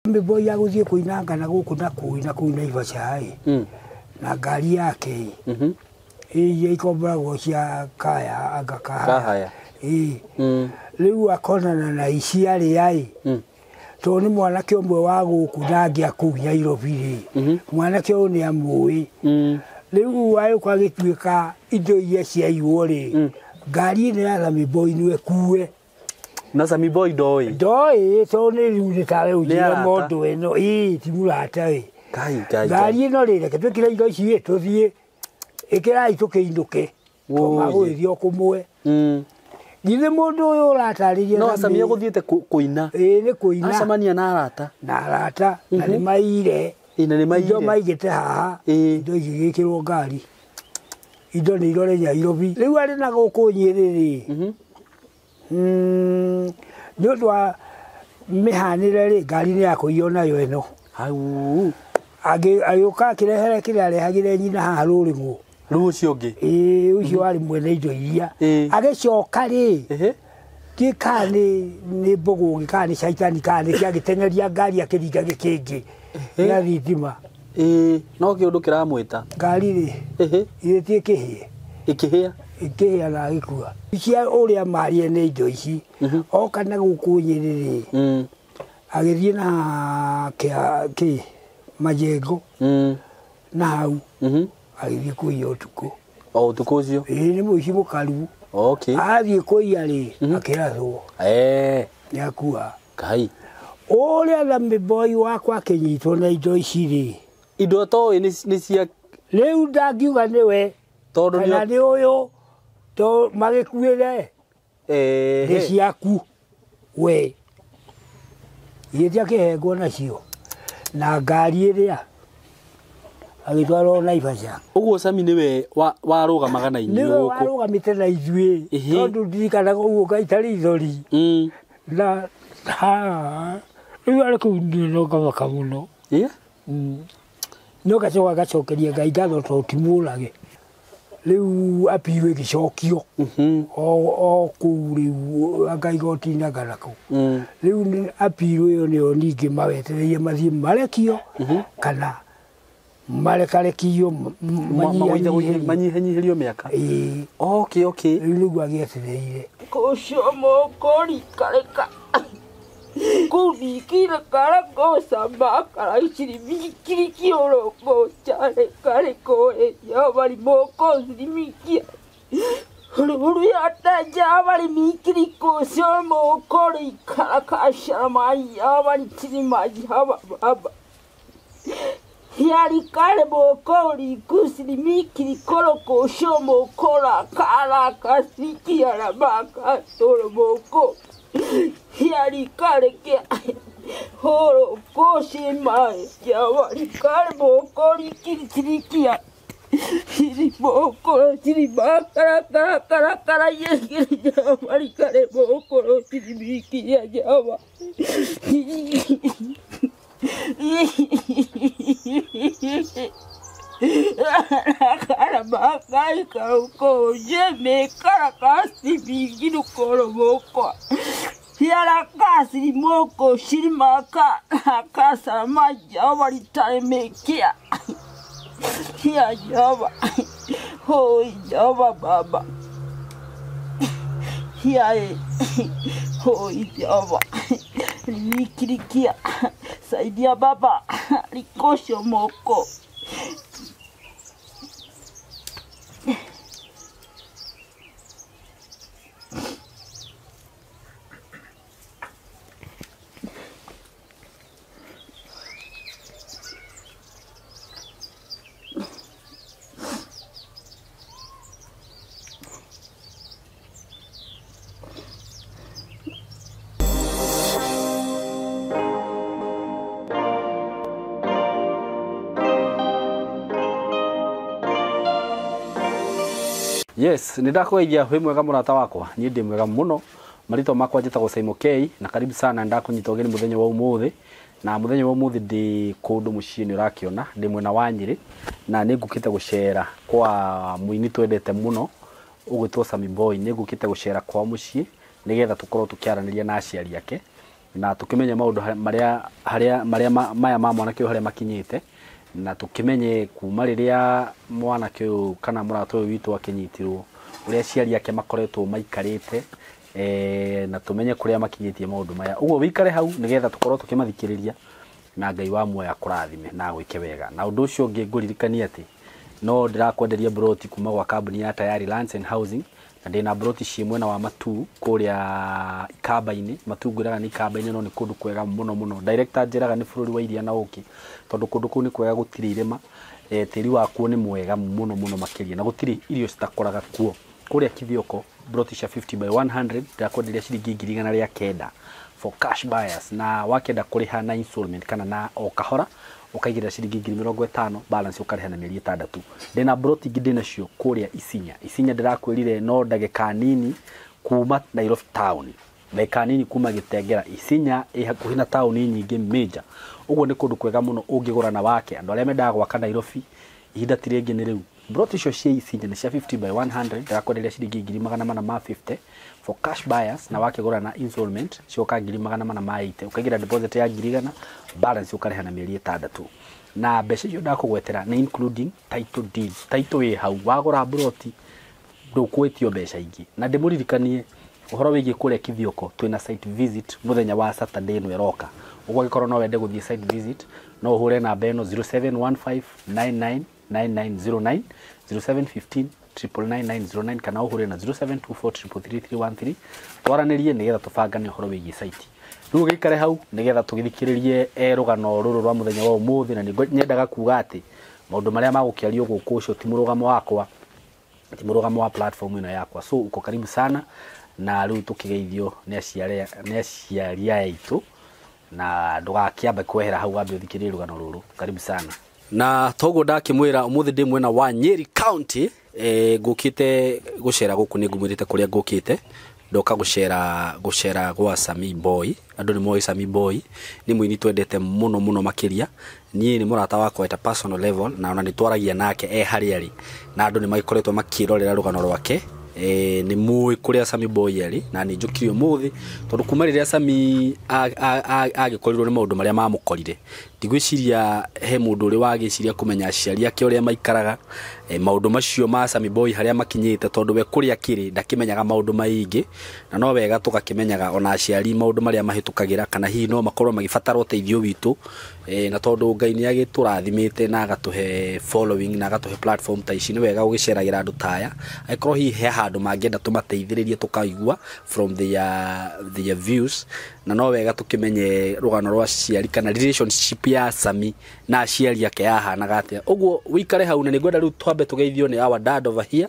Boy ya guthie kuinanga na guku na kuina Ivachai na ngari yake iye ikombagwo cia kaya agakahaya riu akonana na Aciari ai to ni mwanake omwe wa guku na ngia ku Nairobi mwanake uyu ni amui riu ayo kwa gituika indo iye cia iwore ngari ni ya Sammy boy niwe kuwe na Sammy boy doi to ni riu ni tare ujira mondo eno timurata kai ngari no rire ke twikira indo ici tuthie ikira itukinduke to magwithio kumwe githe mundu uyu urataririe no Sammy aguthiete kuina ni kuina acamania na arata na ni maire indo maigite haha indo igikirwo ngari indo ni irore Nairobi riu ari na guku Nyiriri ni undu wa mihanire ri ngari ni yakuiyo nayo eno au agioka akirehere kiria arehagire nyina haha rurimu rucio ungi ucio ari mwene indo iria agicoka ri ni mbogo ngikani shaitani kani kiagitengeria ngari akiringa gikingi ya thitima no kiundu kiramwita ngari ri iretie ikihia na gikua cia uria marie ni indo ici oka na guku Nyiriri agithie na ki majengo na hau agithie kuiya utuku utuku ucio ni muici mukaru athie kuiya ri akirathwo yakua kai uria Sammy boy wakwa akinyitwo na indo ici ri indo to ni cia riu ndangiuga niwe tondu ni uyu to magikuire ni ciaku we iria kihengwo nacio na ngari iria agitwarwo Naivasha uguo Sammy niwe warugamaga na inyu niwe warugamite na ithui tondu ndirikanaga uguo ngaitari ithori na riu ari kuu no kamaka muno no gacokeria Ngai ngatho to timurage riu apiwe gicokio kuu riu akaigoti-inĩ ngarako riu apirwe yo nio ningi mawetereire mathie marekio kana marekarekio manyihanyihirio miaka riu nigu agietereire kucomo kareka kudikira kara kosamba kara ichirimikiri kioroko chare kare koe yabari moko zimikia huru yata jabari mikiri kosomo kore kara kashama yabari chirimaji haba baba yari kare moko ri kusirimikiri koro kosomo kora kara kasikia la baka toro moko yari kare ke horo koshi mai yari kare moko ri kirikirikia hiri moko hiri bakara kara yeri yari kare moko hiri mikia jawa kara bakai kauko jeme kara kasi bigiru koro moko yara kasi moko shirimaka kasa maja wari time kia ya java hoi java baba ya hoi java nikirikia saidia baba likosho moko Yes, nindakweithia wi mwega murata wakwa ni ndi mwega muno marito makwa njitagwo SYMO K na karibu sana ndakunyita ugeni muthenya wa umuthi na muthenya wa umuthi ndi kundu muciini urakiona ndi mwena wa Nyeri na ningukite gucera kwa muini twendete muno ugwitwo Sammy boy ningukite gucera kwa mucii nigetha tukorwo tukiaraniria na aciari ake na tukimenye maundu maria maya ma mwanake haria makinyite na tukimenye kuma riria mwanake uyu kana murata uyu witu akinyitirwo uria aciari ake makoretwo maikarite na tumenye kuria makinyitie maundu maya uguo wikare hau nigetha tukorwo tukimathikiriria na Ngai wa muoya kurathime na gwike wega na undu ucio ungi nguririkania ati no ndirakwenderia broti kuma gwa kambuni ya Aciari Lands and Housing na ndina broti cie mwena wa Matu kuria Ikamba-ini Matu ngwiraga ni Ikamba-ini no ni kundu kwega muno director njiraga ni bururi wa iria na uki tondu kundu kuu ni kwega gutiri irima tiri wa kuo ni mwega muno makiria na gutiri irio citakoraga kuo kuria Kithioko broti cia 50/100 ndakwenderia ciringi 1,900 for cash buyers na wakenda kuriha na installment kana na o kahora ukaigira ciringi 50,000 balance ukariha na mieri 6 ndina broti ngide nacio kuria Isinya ndirakwirire no ndagika nini kuma Nairobi town ndagika nini kuma Gitengera Isinya hakuhi na town nyingi major uguo ni kundu kwega muno ungigura na wake andu aria mendaga gwaka Nairobi ihinda tirengi ni riu broti cio cia Isinya ni cia 50/100 ndakwenderia ciringi 450 for cash buyers na wakigura na installment cioka 480 ukaigira deposit ya 1,000 balance ukariha na mieri 6 na mbeca icio ndakugwetera ni including title deed title we hau wagura broti ndukwetio mbeca ingi na ndimuririkanie uhoro wigie kuria Kithioko twina site visit muthenya wa Saturday no eroka uguo gikorwo no wende guthie site visit no uhure namba eno 0715999909 0715999909 kana uhure na 0724333313 twaranirie nigetha tubangane uhoro wigie site riu gikare hau nigetha tugithikiririe rugano ruru rwa muthenya wa umuthi na nyendaga kuga ati maundu maria magukiario guku ucio ti murugamo wakwa ti murugamo wa platform ino yakwa so uko karibu sana na riu tukigeithio ni aciari aitu na ndugakiamba kwehera hau ambe uthikirie rugano ruru karibu sana na togo ndakimwira umuthi ndi mwena wa Nyeri County ngukite gucera guku ni ngumwirite kuria ngukite ndoka gucera gwa Sammy Boy andu ni moi Sammy Boy ni mwini twendete muno makiria nie ni murata wakwa at a personal level na ona nitwaragia nake hari ari na andu ni maikoretwo makirorera rugano rwake ni mui kuria Sammy Boy ari na ni njukirio muthi tondu kuma riria Sammy agikorirwo ni maundu maria mamukorire ndigwiciria he mundu uri wagiciria kumenya aciari ake uria maikaraga maundu macio ma Sammy Boy haria makinyite tondu we kuria kiri ndakimenyaga maundu maingi na no wega tugakimenyaga ona aciari maundu maria mahitukagira kana hihi no makorwo magibatara uteithio witu na tondu Ngai ni agiturathimite na agatuhe following na agatuhe platform ta ici ni wega ugiceragira andu taya aikorwo hihi he handu mangienda tumateithiririe tukaigua from their views na no wega tukimenye rugano rwa aciari kana relationship ya Sammy na aciari ake yahanaga atia uguo wikare hau na ningwenda riu twambe tugeithio ni our dad over here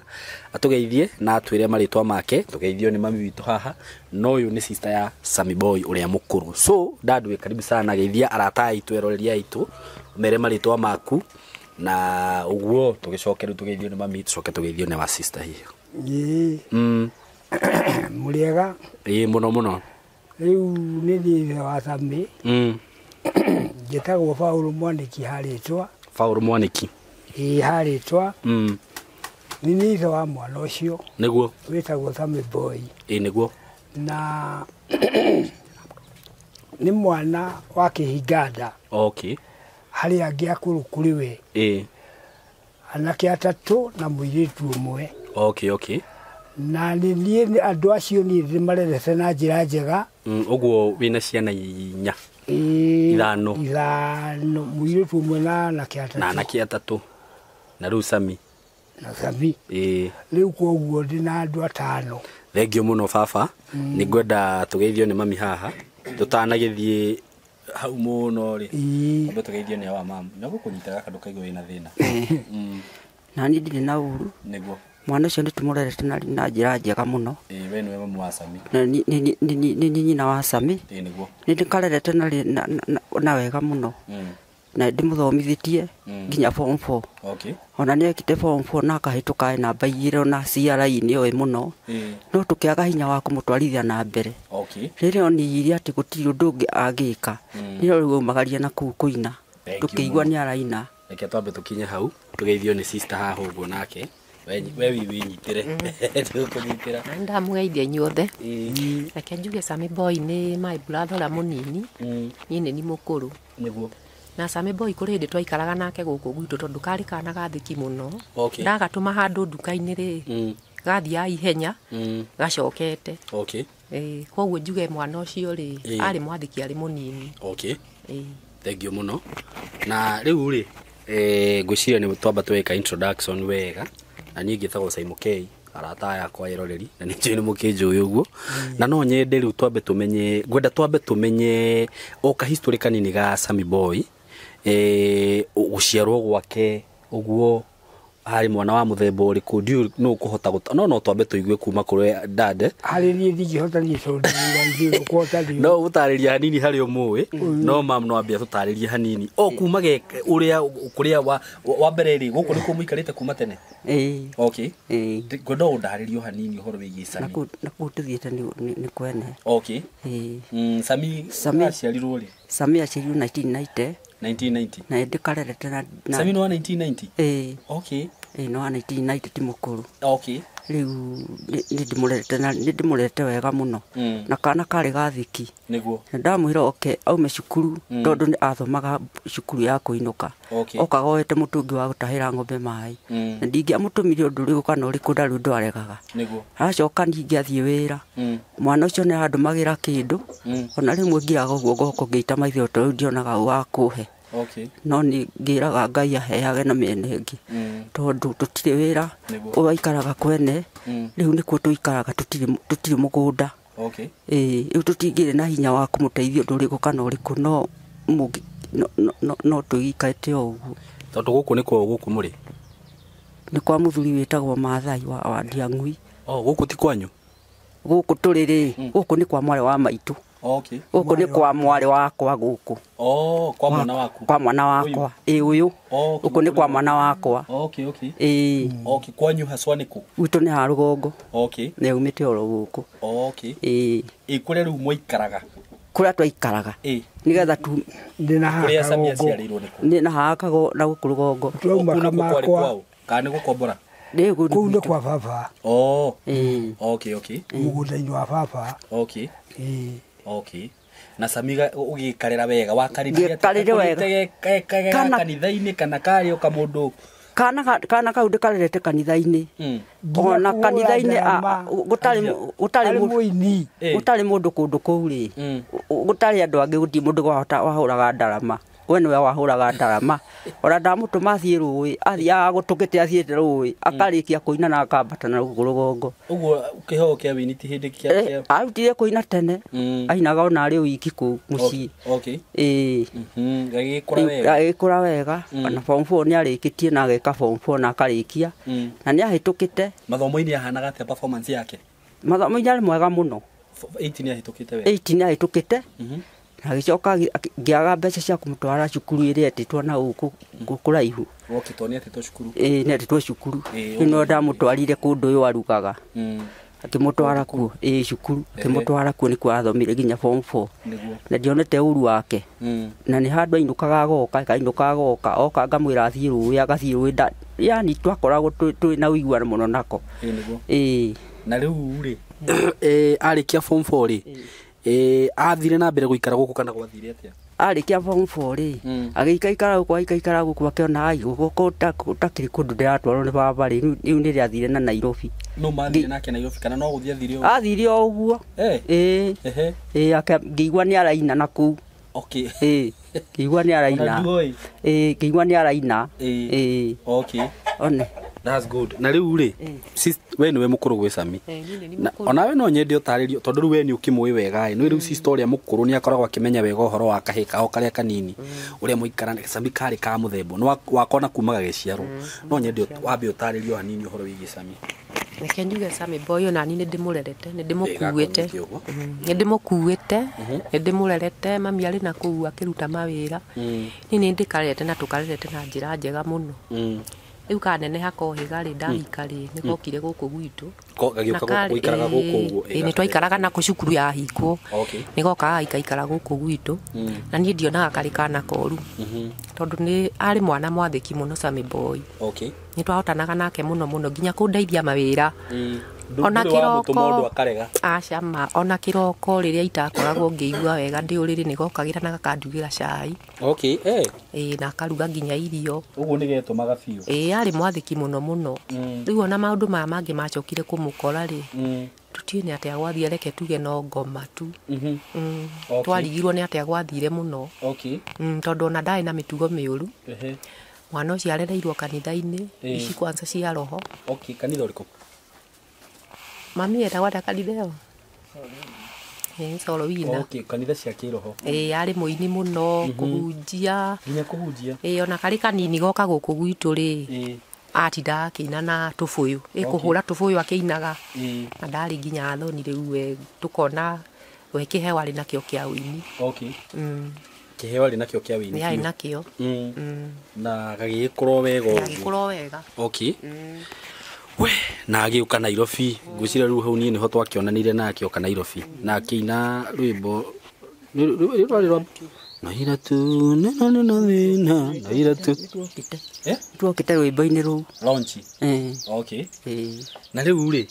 atugeithie na atwire maritwa make tugeithio ni mami witu haha no uyu ni sister ya Sammy Boy uria mukuru so dad we karibu sana geithia arata aitu eroreria aitu mere maritwa maku na uguo tugicoke riu tugeithio ni mami tucoke tugeithio ni wa sister hiyo muriega muno riu ni thithe wa Sammy njitagwo Paul Mwaniki haritwa Paul Mwaniki haritwa ni thithe wa mwana ucio niguo witagwo Sammy Boy niguo na ni mwana wa Kihinganda okay hari angi akuru kuri we anake atatu na muiritu umwe okay na ni andu acio ni marerete na njira njega uguo wina ciana inya ithano muiritu umwe na anake atatu na riu Sammy riu koguo ndina andu atano thengio muno baba ni ngwenda tugeithio ni mami haha tutanagithie hau muno ri ambe tugeithio ni wa mama na gukunyitaga kandu kaigwo wina thina na ni ndiri na uru niguo mwana ucio nditumurerete na njira njega muno we ni mama wa Sammy ni nyina wa Sammy niguo ni ndikarerete na wega muno na ndimuthomithitie nginya form 4 okay ona ni ekite form 4 na kahituka na baiyire na CRI-ini oi muno no tukiaga hinya wa kumutwarithia na mbere okay ririo ni iria ati gutiri undu ungi agika niyo riu magaria na kuina tukiigua ni araina reke twambe tukinye hau tugeithio ni sister haha uguo nake we winyitire tukunyitira na ndamugeithia inyuothe reke njuge Sammy boy ni my brother la munini ni ni mukuru niguo na Sammy boy kuri hindi twaikaraga nake guku gwitu tondu kari kana gathiki muno okay ndagatuma handu nduka-ini ri gathia ihenya gacokete okay koguo njuge mwana ucio ri ari mwathiki ari munini okay thank you muno na riu ri ngwiciria ni twamba tweka introduction wega na niĩ ngĩtagwo SYMO arata yakwa iroreri na nĩ njũĩ nĩ mũkĩnjũĩ ũguo na no nyende rĩu twambe tũmenye ngwenda twambe tũmenye o ka history kanini ga Sammy boy gũciarwo gwake ũguo hari mwana wa muthemba ũrĩkũ ndiũ no kũhota no twambe tũigue kuma kũrĩ dad hari niĩ ndingĩhota niĩ tondũ nĩ kũhota ndiũ no ũtarĩria hanini harĩ ũmũĩ no mam no ambia tũtarĩrie hanini o kuma ũrĩa kũrĩa wa mbere rĩ gũkũ nĩ kũmũikarĩte kuma tene okay ngwenda ũndarĩrio hanini ũhoro wĩgiĩ Sammy na kũtũthiĩte nĩ kwene okay Sammy aciarirwo rĩ Sammy aciarirwo 1990 na ndikarerete na Sammy no 1990 okay no 1990 ti mukuru okay riu ndimurete wega muno na kana kari gathiki niguo ndamwira oke aume cukuru tondu ni athomaga cukuru ya kuinuka okagoete mutungi wa gutahira ng'ombe mai na ndingia mutumire undu riu kana uri kundaru ndwaregaga niguo acoka ndingia thie wira mwana ucio ni handumagira kindu ona rimwe ngiaga uguo ngoko ngiita maitho tondu ndionaga wa kuhe okay no ni ngiraga Ngai aheage na mene ngi tondu tutire wira ugaikaraga kwene riu nikuo tuikaraga tutire mugunda okay riu tutingire na hinya wa kumuteithia nduriku kana uriku no tuikarite uguo tondu guku nikuo guku muri ni kwa muthuri witagwo Maathai wa Ndiang'ui guku ti kwanyu guku turiri guku ni kwa mware wa maitu okay guku ni kwa mware wakwa guku kwa mwana waku kwa mwana wakwa uyu guku ni kwa mwana wakwa okay okay kwanyu haswa niku witu ni ha rugongo okay ne umite oro guku okay kure riu mwaikaraga kuria twaikaraga nigetha tu ndina kuria Sammy aciarirwo niku ndina hakago na guku rugongo twauma kamakwa kana gukombora kuu nĩ kwa baba okay mũgũnda-inĩ wa baba okay na Sammy ũgĩkarĩra wega wakarĩire kanitha-inĩ kana karĩ o kamundu kana kau ndikarerete kanitha-inĩ ona kanitha-inĩ gutari mundu kundu kuu ri gutari andu angi guti mundu wahuraga ndarama we niwe wahuraga ndarama ora ndamutuma athie rũĩ athiaga gũtũkĩte athiĩte rũĩ akarikia kũina na akambata na rũgongo ũguo kĩheo kĩa wini ti hĩndĩ kĩa arutire kũina tene ainaga ona arĩ wiki kũu mũciĩ agĩkũra wega ona form 4 nĩ arĩkĩtie na ageka form 4 na akarĩkia na nĩ ahĩtũkĩte mathomo-inĩ ahanaga atĩa performance yake mathomo-inĩ arĩ mwega mũno 8 nĩ ahĩtũkĩte wega 8 nĩ ahĩtũkĩte agicoka ngiaga mbeca cia kumutwara cukuru iria etitwo na kuraihu okitoni etitwo cukuru nĩ etitwo cukuru no ndamutwarire kundu uyu arugaga akimutwara kuo cukuru akimutwara kuo ni kwa athomire nginya form 4 na ndionete uru wake na ni handu ainukaga agoka oka ngamwira athie rũĩ agathie rũĩ yani twakoragwo twina ũiguano mũno nako na rĩu rĩ arĩkia form 4 rĩ athire na mbere guikara guku kana gwathire atia arikia form 4 ri agikaikara guku akiona ai guku utakiri kundu ndiratwarwo ni baba ri riu ni riathire na Nairobi no mathire nake Nairobi kana no guthie athire o uguo ngĩigua ni araina na kuu ngĩigua ni araina one that's good na riu ri we niwe mukuru gwe Sammy ona we no nyende ũtarĩrio tondu riu we ni ukimũĩ wega no riu story mukuru ni akoragwo akimenya wega ũhoro wa kahĩ kao karĩa kanini ũrĩa mũikarana Sammy karĩ ka mũthemba no wakona kumaga gĩciarwo no nyende wambe ũtarĩrio hanini ũhoro wĩgiĩ Sammy reke njuge Sammy boy ona ni ndimurerete ndimukuĩte ndimurerete mami arĩ na kũu akĩruta mawĩra ni ndikarerete na tukarerete na njĩra njega mũno riu kanene hakohiga ri ndahika ri nikokire guku gwitu gagioka guikaraga guku uguo ni twaikaraga na kucukuru ya hikwo nigoka ikara guku gwitu na ni ndionaga kari kana koru tondu ni ari mwana mwathiki muno Sammy boy ni twahotanaga nake muno nginya kundeithia mawira ona kiroko acama ona kiroko riria itakoragwo ngiigua wega ndi uriri nigokagira na gakandugira cai na karuga nginya irio uguo nigetumaga biu ari mwathiki muno riu ona maundu maya mangi macokire kumukora ri tutie ni atia gwathie reke tuge no ngoma tu twarigirwo ni atia gwathire muno tondu ona ndai na mitugo miuru mwana ucio arereirwo kanitha-ini ici kwanza cia roho kanitha uriko mami etagwo kanitha yo solo wina kanitha cia kiroho ari muini muno kuhunjia nginya kuhunjia ona kari kanini goka guku gwitu ri atinda akina na tubuyu kuhura tubuyu akinaga na ndari nginya athoni riu we tukona we kiheo ari nakio kia wini kiheo ari nakio kia wini ari nakio na gagikoro wega we na agiuka Nairobi ngwicira riu hau niho twakionanire nake oka Nairobi na akina rwimbo rwari naira tu naira tu twokite rwimbo-ini ru launch na riu ri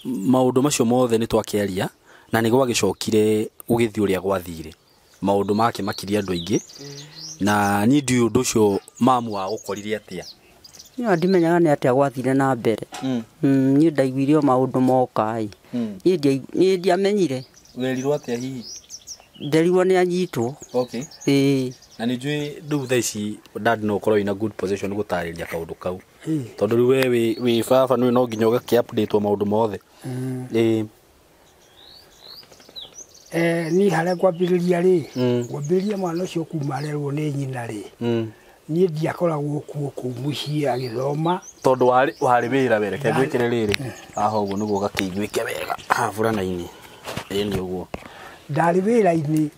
maundu macio mothe ni twakiaria na ni gwagicokire ugithii uria gwathire maundu make makiria andu aingi na ni ndiu undu ucio mamu wa gukorire atia ni ndimenyaga ni atia gwathire na mbere ni ndaiguirio maundu mokai ni ndiamenyire werirwo atia hihi nderirwo ni anyitwo na ni njui riu thaa ici dad no ukorwo ina good position gutariria kaundu kau tondu riu we wi baba ni no nginya ugaki update wa maundu mothe ni hare kwambiriria ri kwambiriria mwana ucio kuma arerwo ni nyina ri ni ndiakoragwo kuo mucii agithoma tondu wari wira wereke gwikire riri aho uguo niguo gakiguike wega burana-ini ni uguo ndari wira-ini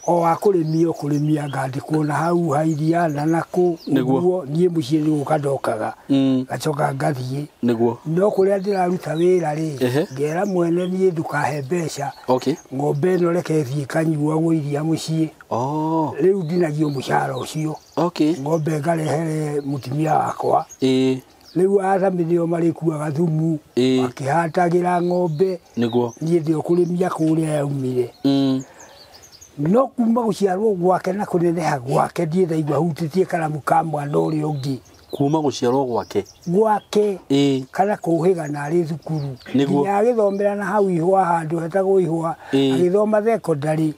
o akurimia ngandikwo na hau hairia na naku uguo nie mucii ni guka ndokaga gacoka ngathie niguo no kuria ndiraruta wira ri ngera mwene nie ndukahe mbeca ng'ombe no reke thie kanyuagwo iria mucii riu ndinagio mucara ucio ng'ombe ngarehere mutimia wakwa riu arami nio marikuaga thumu akihatagira ng'ombe niguo nie ndio kurimia kuria yaumire no kuma guciarwo gwake na kuneneha gwake ndie ndaigua hutitie karamu ka mwana uria ungi kuma guciarwo gwake kana kuhiga na ari thukuru nginya agithomera na hau ihwa handu hetagwo ihwa agithoma secondary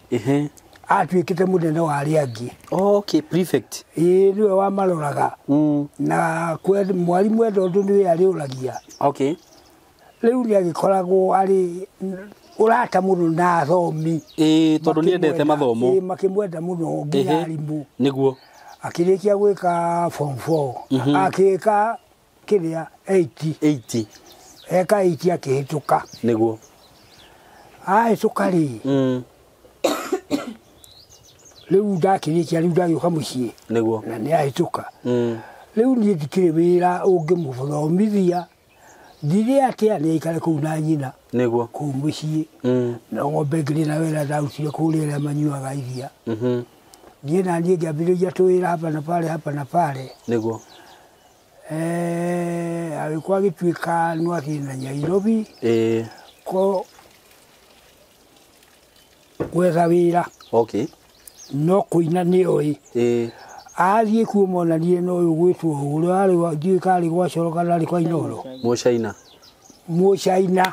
atuikite munene wa aria angi prefect niwe wa maroraga na mwarimu endu niwe ariuragia riu ni agikoragwo ari urata muno na athomi tondu ni endete mathomo makimwenda muno nginya arimu niguo akirikia gwika form 4 akika kiria 80 eka 80 akihituka niguo ahituka ri riu ndakirikia riu ndagioka mucii niguo na ni ahituka riu ni ndikire wira ungimuthomithia ndire atia ni ikare kuu na nyina niguo kuu mucii na ng'ombe ngiri na wira ndautire kuria manyuaga iria nie na nie ngiambiriria tuwira hapa na pale niguo agikuwa gituika no athie na Nairobi ko gwetha wira no kuina ni oi athie kuo monanie no uyu gwitwo uria ari wa ndikari gwacoroka nari kwa inoro mucaina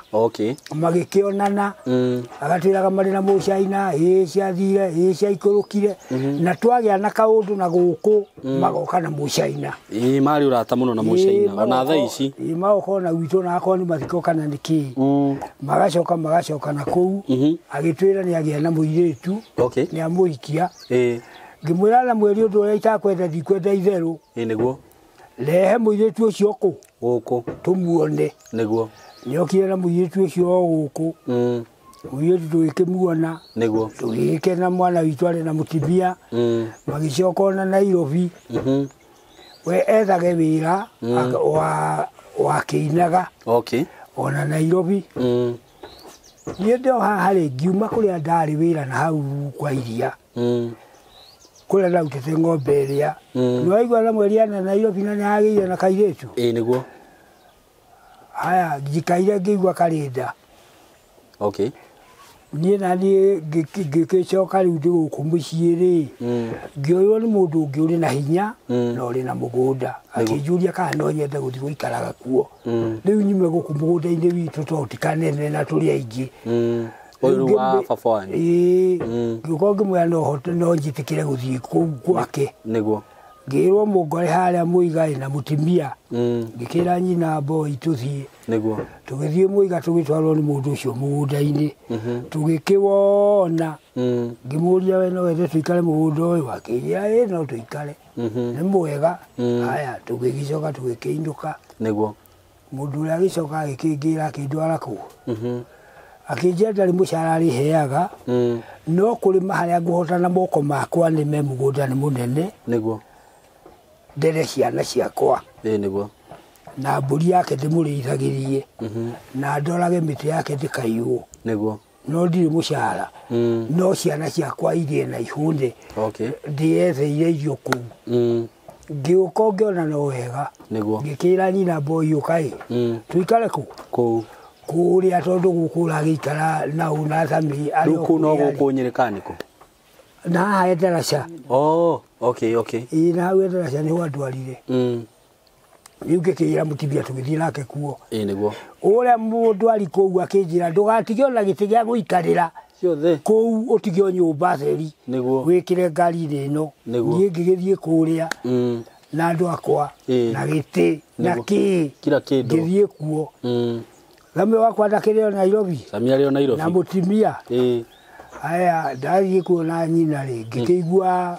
magikionana agatwiraga mari na mucaina ciathire ciaikurukire na twagia na kaundu na guku magoka na mucaina mari urata muno na mucaina ona thaa ici magoka na gwitu na akoni mathiko kana niki magacoka na kuu agitwira ni agia na muiritu ni amuikia ngimwira na mweri undu uria itakwenda ndikwenda itheru niguo lehe muiritu ucio guku tumuone niguo niokire na muiritu ucio guku Oriothe tugikimuona niguo tugikena mwana witũ arĩ na mũtumia magĩcoka ona Nairobi we ethage wĩra wa kĩinaga ona Nairobi niĩ ndĩ o haha rĩ ngiuma kũrĩa ndarĩ wĩra na hau kwa iria kũrĩa ndarutĩte ng'ombe ĩrĩa nĩwaigua na mweri ana Nairobi na nĩhagĩire na kairĩtu nĩguo haya njikaire ngĩigua karĩnda niĩ na niĩ ngĩcoka rĩu ndĩ gũkũ mũciĩ rĩ ngĩoywo nĩ mũndũ ũngĩ ũrĩ na hinya na ũrĩ na mũgũnda akĩnjũria kana no nyende gũthiĩ gũikaraga kuo rĩu nyume gũkũ mũgũnda-inĩ witũ tondũ ti kanene na tũrĩ aingĩ ũyũ wa baba wanyu ngĩũka ngĩmwĩra no njĩtĩkĩre gũthiĩ kũu gwake nĩguo ngĩrwo mũngore harĩa Mũiga na mũtumia ngĩkĩra nyina mboi tũthiĩ nĩguo tũgĩthiĩ Mũiga tũgĩtwarwo nĩ mũndũ ũcio mũgũnda-inĩ tũgĩkĩwona ngĩmũria we no wende tũikare mũgũnda ũyũ akĩnjĩra no tũikare nĩ mwega haya tũgĩgĩcoka tũgĩkĩinũka nĩguo mũndũ ũrĩa agĩcoka agĩkĩngĩra akĩndwara kũu akĩnjĩra ndarĩ mũcara arĩheaga no kũrĩma harĩa ngũhota na moko makwa nĩme mũgũnda nĩ mũnene nĩguo ndere ciana ciakwa nĩguo na mbũri yake ndĩmũrĩithagĩrie na ndorage mĩtĩ yake ndĩkaiywo nĩguo no ndirĩ mũcara no ciana ciakwa irie na ihũne ndĩetheire irio kũu ngĩũka ngĩona no wega ngĩkĩra nyina mboi ũka tũikare kũu kũrĩa tondũ gũkũ ũragĩikara na una Sammy rĩu kũu no gũkũ Nyĩrĩka nĩkũ na haha Endaraca na hau Endaraca nĩho andwarire rĩu ngĩkĩra mũtumia tũgĩthiĩ nake kuo nĩguo ũrĩa mũndwari kũu akĩnjĩra ndũgatige ona gĩtĩ gĩa gũikarĩra kũu ũtige nyũmba theri wĩkĩre ngari-inĩ ĩno niĩ ngĩgĩthiĩ kũrĩa na andũ akwa na gĩtĩ na ngĩthiĩ kuo Sammy wakwa ndakĩrĩ o Nairobi na mũtumia haya ndathiĩ kuona nyina rĩ ngĩkĩigua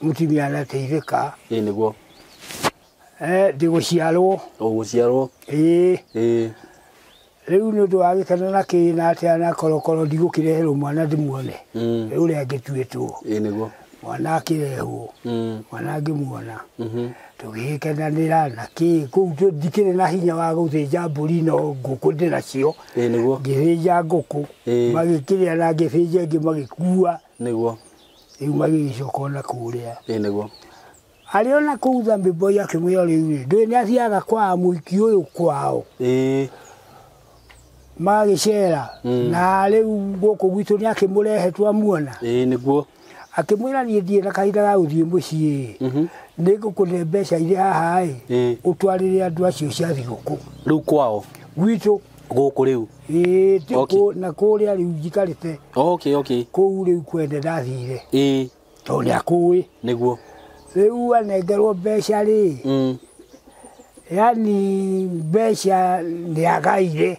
mũtumia anateithĩka nĩguo ndĩgũciarwo rĩu nĩ ũndũ wa gĩkeno na kĩna atĩ ana korokoro ndigũkĩreherwo mwana ndĩmuone ũrĩa angĩtuĩtwo mwana akĩrehwo mwana ngĩmuona tũgĩkenanĩra na kũu ndikĩrĩ na hinya wa gũthĩnja mbũri no ngũkũ ndĩ nacio ngĩthĩnja ngũkũ magĩkĩrĩa na ngĩthĩnja ĩngĩ magĩkua rĩu magĩgĩcoka ona kũrĩa arĩ ona kũu Sammy boy akĩmwĩra rĩu ndũĩ nĩ athiaga kwa mũiki ũyũ kwao magĩcera na rĩu gũkũ gwitũ nĩ akĩmũrehe twamuona akĩmwĩra niĩ ndirĩ na kahinda ga gũthiĩ mũciĩ nĩngũkũne mbeca irĩ haha ũtwarĩre andũ acio cia thigũkũ rĩu kwao gwitũ gũkũ rĩu na kũrĩa rĩu njikarĩte kũu rĩu kwende ndathire tondũ nĩ akũĩ rĩu anengerwo mbeca rĩ yani mbeca nĩ agaire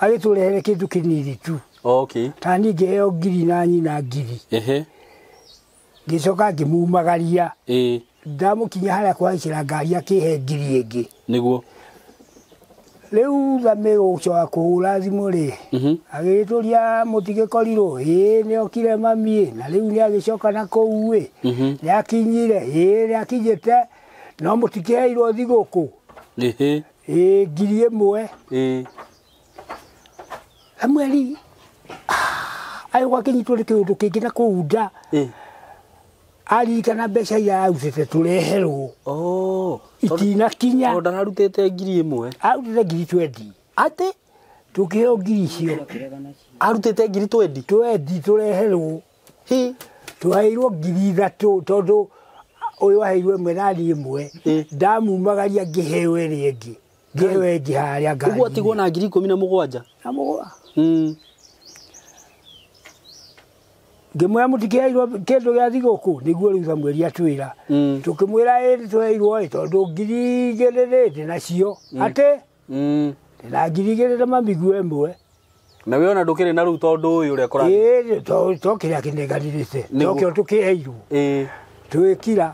agĩtũrehere kĩndũ kĩnini tu ta niĩ ngĩheo ngiri na nyina ngiri ngĩcoka ngĩmumagaria ndamũkinya harĩa kwahicĩra ngari akĩhe ngiri ĩngĩ rĩu Sammy gũcoka kũhũra thimũ rĩ agĩtũria mũtigĩkorirwo nĩ okire mami na rĩu nĩ agĩcoka na kũu nĩ akinyire nĩ akinyĩte no mũtikĩheirwo thigũkũ ngiri ĩmwe Samweli agĩũka akĩnyitwo nĩ kĩũndũ kĩngĩ na kũu nda aririkana mbeca iria arutĩte tũreherwo itinakinya ndararutĩte ngiri ĩmwe arutĩte ngiri 20 atĩ tũkĩheo ngiri icio arutĩte ngiri 20 tũreherwo twaheirwo ngiri 3 tondũ ũyũ aheirwo ĩmwe na niĩ ĩmwe ndamumagaria ngĩheo ĩrĩa ĩngĩ ngĩheo ĩngĩ harĩa ngari ũguo atigwo na ngiri 17 ngĩmwĩra mũtikĩheirwo kĩndũ gĩa thigũkũ nĩguo rĩu Samweli atwĩra tũkĩmwĩra nĩ tũheirwo tondũ ngiri 2 ndĩ nacio atĩ ndĩna ngiri 2 na mami ĩmwe na we ona ndũkĩrĩ na rĩu tondũ ũyũ ũrĩa kũrathiĩ to kĩrĩa kĩneganĩrĩte nokĩo tũkĩheirwo twĩkira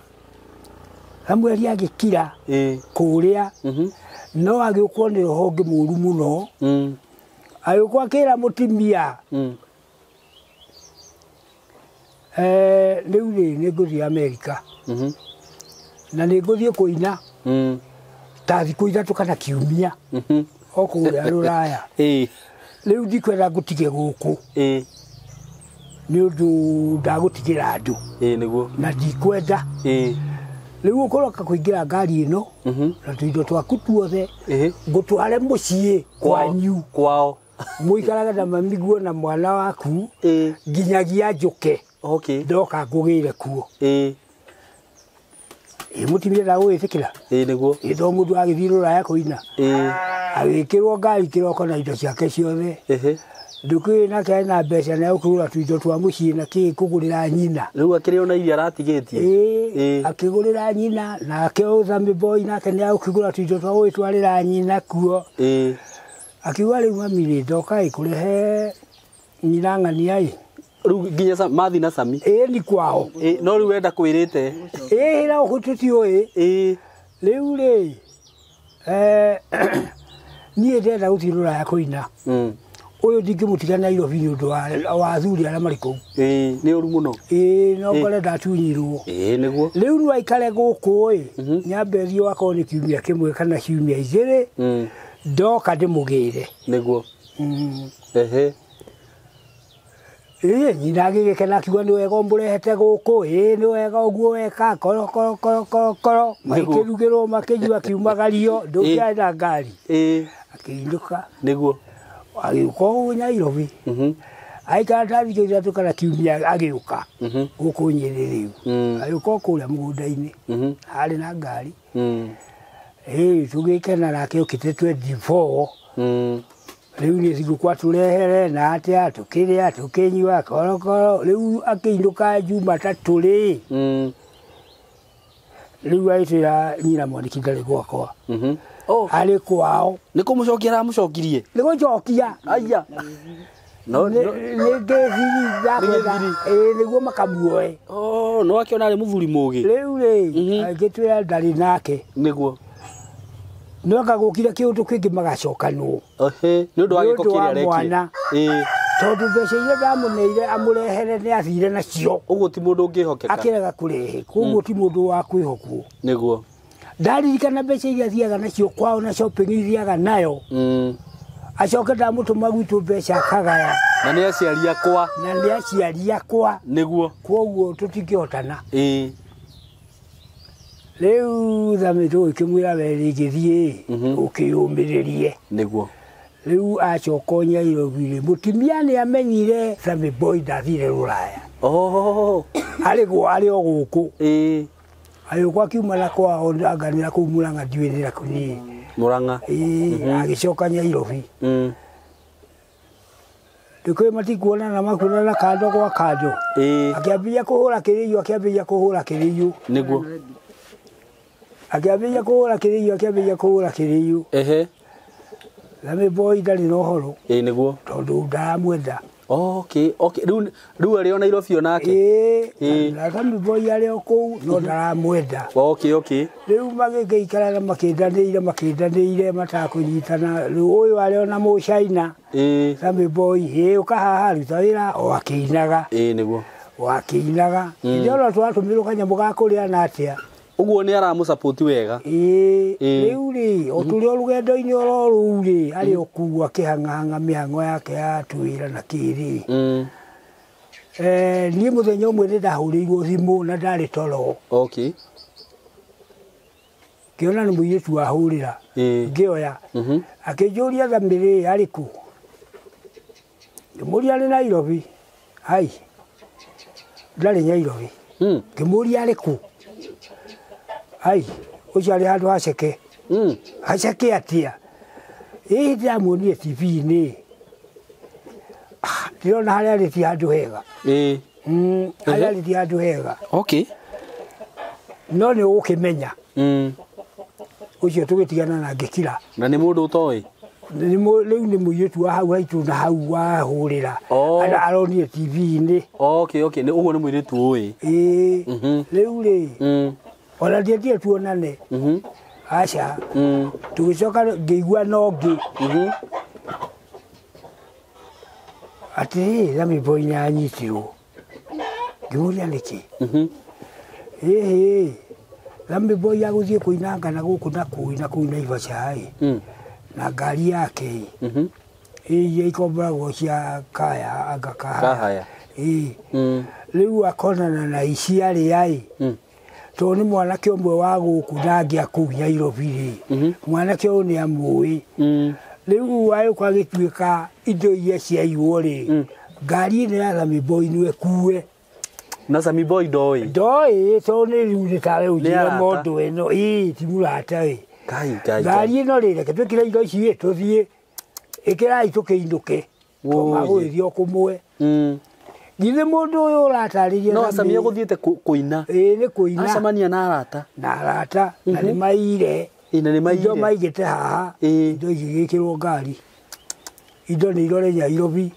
Samweli agĩkira kũrĩa no agĩũkwo nĩ rũhonge mũru mũno Agĩũka akĩra mũtumia rĩu rĩ nĩngũthiĩ Amerika na nĩngũthiĩ kũina ta thikũ ithatũ kana kiumia o kũrĩa Rũraya. Rĩu ndikwenda ngũtige gũkũ nĩ ũndũ ndagũtigĩra andũ na ndikwenda rĩu ũkũroka kũingĩra ngari ĩno na tũindo twaku tuothe ngũtware mũciĩ kwanyu kwao mũikarage na mamiguo na mwana waku nginyagia njũke ndoka ngũgĩre kuo. Mũtumia ndagũgĩtĩkĩra nĩguo ĩtho mũndũ agĩthiĩ Rũraya kũina agĩkĩrwo ngari kĩroko na indo ciake ciothe ndũkĩrĩ nake ena mbeca na ũkũgũra tũindo twa mũciĩ na kĩ kũgũrĩra nyina rĩu akĩrĩ ona iria aratigĩtie akĩgũrĩra nyina nake Sammy boy nake nĩ agũkĩgũra tũindo twa gwĩtwarĩra nyina kuo. Akiuga rĩu mami rĩ ndoka ĩkũrehe nyina ng'ania ĩ rĩu nginya mathi na Sammy ni kwao no rĩu wenda kwĩrĩte na ũgũtũtiũĩ rĩu rĩ niĩ ndenda gũthiĩ Rũraya kũina ũyũ ndingĩmũtiga Nairobi nĩ ũndũ wa athuri arĩa marĩ kũu nĩ ũru mũno no ngore ndatunyirwo nĩguo rĩu no aikare gũkũ nyambe thiĩ akorwo nĩ kiumia kĩmwe kana ciumia igĩrĩ ndoka ndĩmũgĩre nĩguo nyina agĩgĩkena akiuga nĩ wega ũmũrehete gũkũ nĩ wega ũguo weka koro makĩrugĩrwo makĩnyua akiumagario ndũkĩenda ngari akĩinũka nĩguo agĩũka ũguo Nairobi aikara ta thikũ ithatũ kana kiumia agĩũka gũkũ Nyĩrĩ rĩu agĩũka kũrĩa mũgũnda-inĩ harĩ na ngari tũgĩkena nake ũkĩte 24 rĩu nĩ thigũkũ atũrehere na atĩa tũkĩrĩa tũkĩnyua korokoro rĩu akĩinũka Jumatatũ rĩ rĩu agĩtwĩra nyina mwaniki ndarĩ gwakwa arĩ kwao nĩ kũmũcokia aramũcokirie nĩ gũcokia aya nĩ ngĩciringa nĩguo makamuoe no akĩona arĩ mũthuri mũgĩ rĩu rĩ agĩtwĩra ndarĩ nake nĩguo no akagũkire kĩũndũ kĩngĩ magacokanwo nĩ ũndũ wa gĩko kĩrĩa arekire tondũ mbeca iria ndamũneire amũrehere nĩ athire nacio ũguo ti mũndũ ũngĩhokeka akĩrega kũrehe koguo ti mũndũ wa kwĩhokwo nĩguo ndaririkana mbeca iria athiaga nacio kwao na shopping ithiaga nayo acoke ndamũtũma gwitũ mbeca akagaya na nĩ aciari akwa nĩguo koguo tũtingĩhotana rĩu Sammy tũgĩkĩmwĩra we rĩngĩthiĩ ũkĩyũmĩrĩrie nĩguo rĩu acoka Nairobi mũtumia nĩ amenyire Sammy boy ndathire Rũraya arĩ o gũkũ agĩũka akiuma na kwao anganĩra kũu Mũrang'a ndiũĩrĩra kũniĩ Mũrang'a agĩcoka Nairobi ndĩkũĩ matikuonana makuonana kando gwa kando akĩambĩrĩria kũhũra kĩrĩiyũ nĩguo akĩambĩrĩria kũhũra kĩrĩiyũ Sammy boy ndarĩ na ũhoro nĩguo tondũ ndaramwenda rĩu arĩ o Nairobi onake na Sammy boy arĩ o kũu no ndaramwenda rĩu magĩgĩikara makĩndanĩire matakũnyitana rĩu ũyũ arĩ o na Mũcaina Sammy boy ũka haha ruta wĩra o akĩinaga nĩguo wakĩinaga ndĩona twatũmĩrwo kanyamũ ga kũrĩa atĩa ũguo nĩ aramũsapoti wega rĩu rĩ o tũrĩ o rũgendo-inĩ oro rũu rĩ arĩ o kũu akĩhang'ahang'a mĩhang'o yake ya twĩra na kĩrĩ niĩ mũthenya ũmwe nĩ ndahũrĩirwo thimũ na ndarĩ toro ngĩona nĩ mũirĩtu wahũrĩra ngĩoya akĩnjũria Sammy rĩ arĩ kũ ngĩmũria arĩ Nairobi ndarĩ Nairobi ngĩmũria arĩ kũ ũcio arĩ handũ haceke haceke atĩa ndĩramuonire TV-inĩ ndĩrona harĩa arĩ ti handũ hega harĩa arĩ ti handũ hega no nĩ ũgũkĩmenya ũcio tũgĩtigana na ngĩkira na nĩ mũndũ ũtoĩ rĩu nĩ mũirĩtu wa hau haitũ na hau wahũrĩra aronire TV-inĩ ũguo nĩ mũirĩtu ũĩ rĩu rĩ ona ndiendire tuonane aca tũgĩcoka ngĩigua no ngĩ ati Sammy boy nĩ anyitirwo ngĩmũria nĩkĩ Sammy boy agũthiĩ kũinangana gũkũ na kũu Naivasha na ngari yake iria ikomboragwo cia kaya anga kahaya rĩu akonana na Aciari tondũ nĩ mwanake ũmwe wa gũkũ na angĩ a kũu Nairobi mwanake ũyũ nĩ amũĩ rĩu agĩũka agĩtuĩka indo iria ciaiywo ngari ĩno ya Sammy boy nĩwe kuue na Sammy boy ndoĩ tondũ nĩ rĩu nĩ tawe ũnjĩre mũndũ ĩno ti mũrata ngari ĩno reke twĩkĩre indo ici tũthiĩ ĩkĩrai tũkĩinũke magũgĩthiĩ o kũmwe githĩ mũndũ ũyũ ũratarĩria no Sammy egũthiĩte kũina nĩ kũina acemania na arata na nĩ maire indo maigĩte haha indo igĩgĩkĩrwo ngari indo nĩ irore Nairobi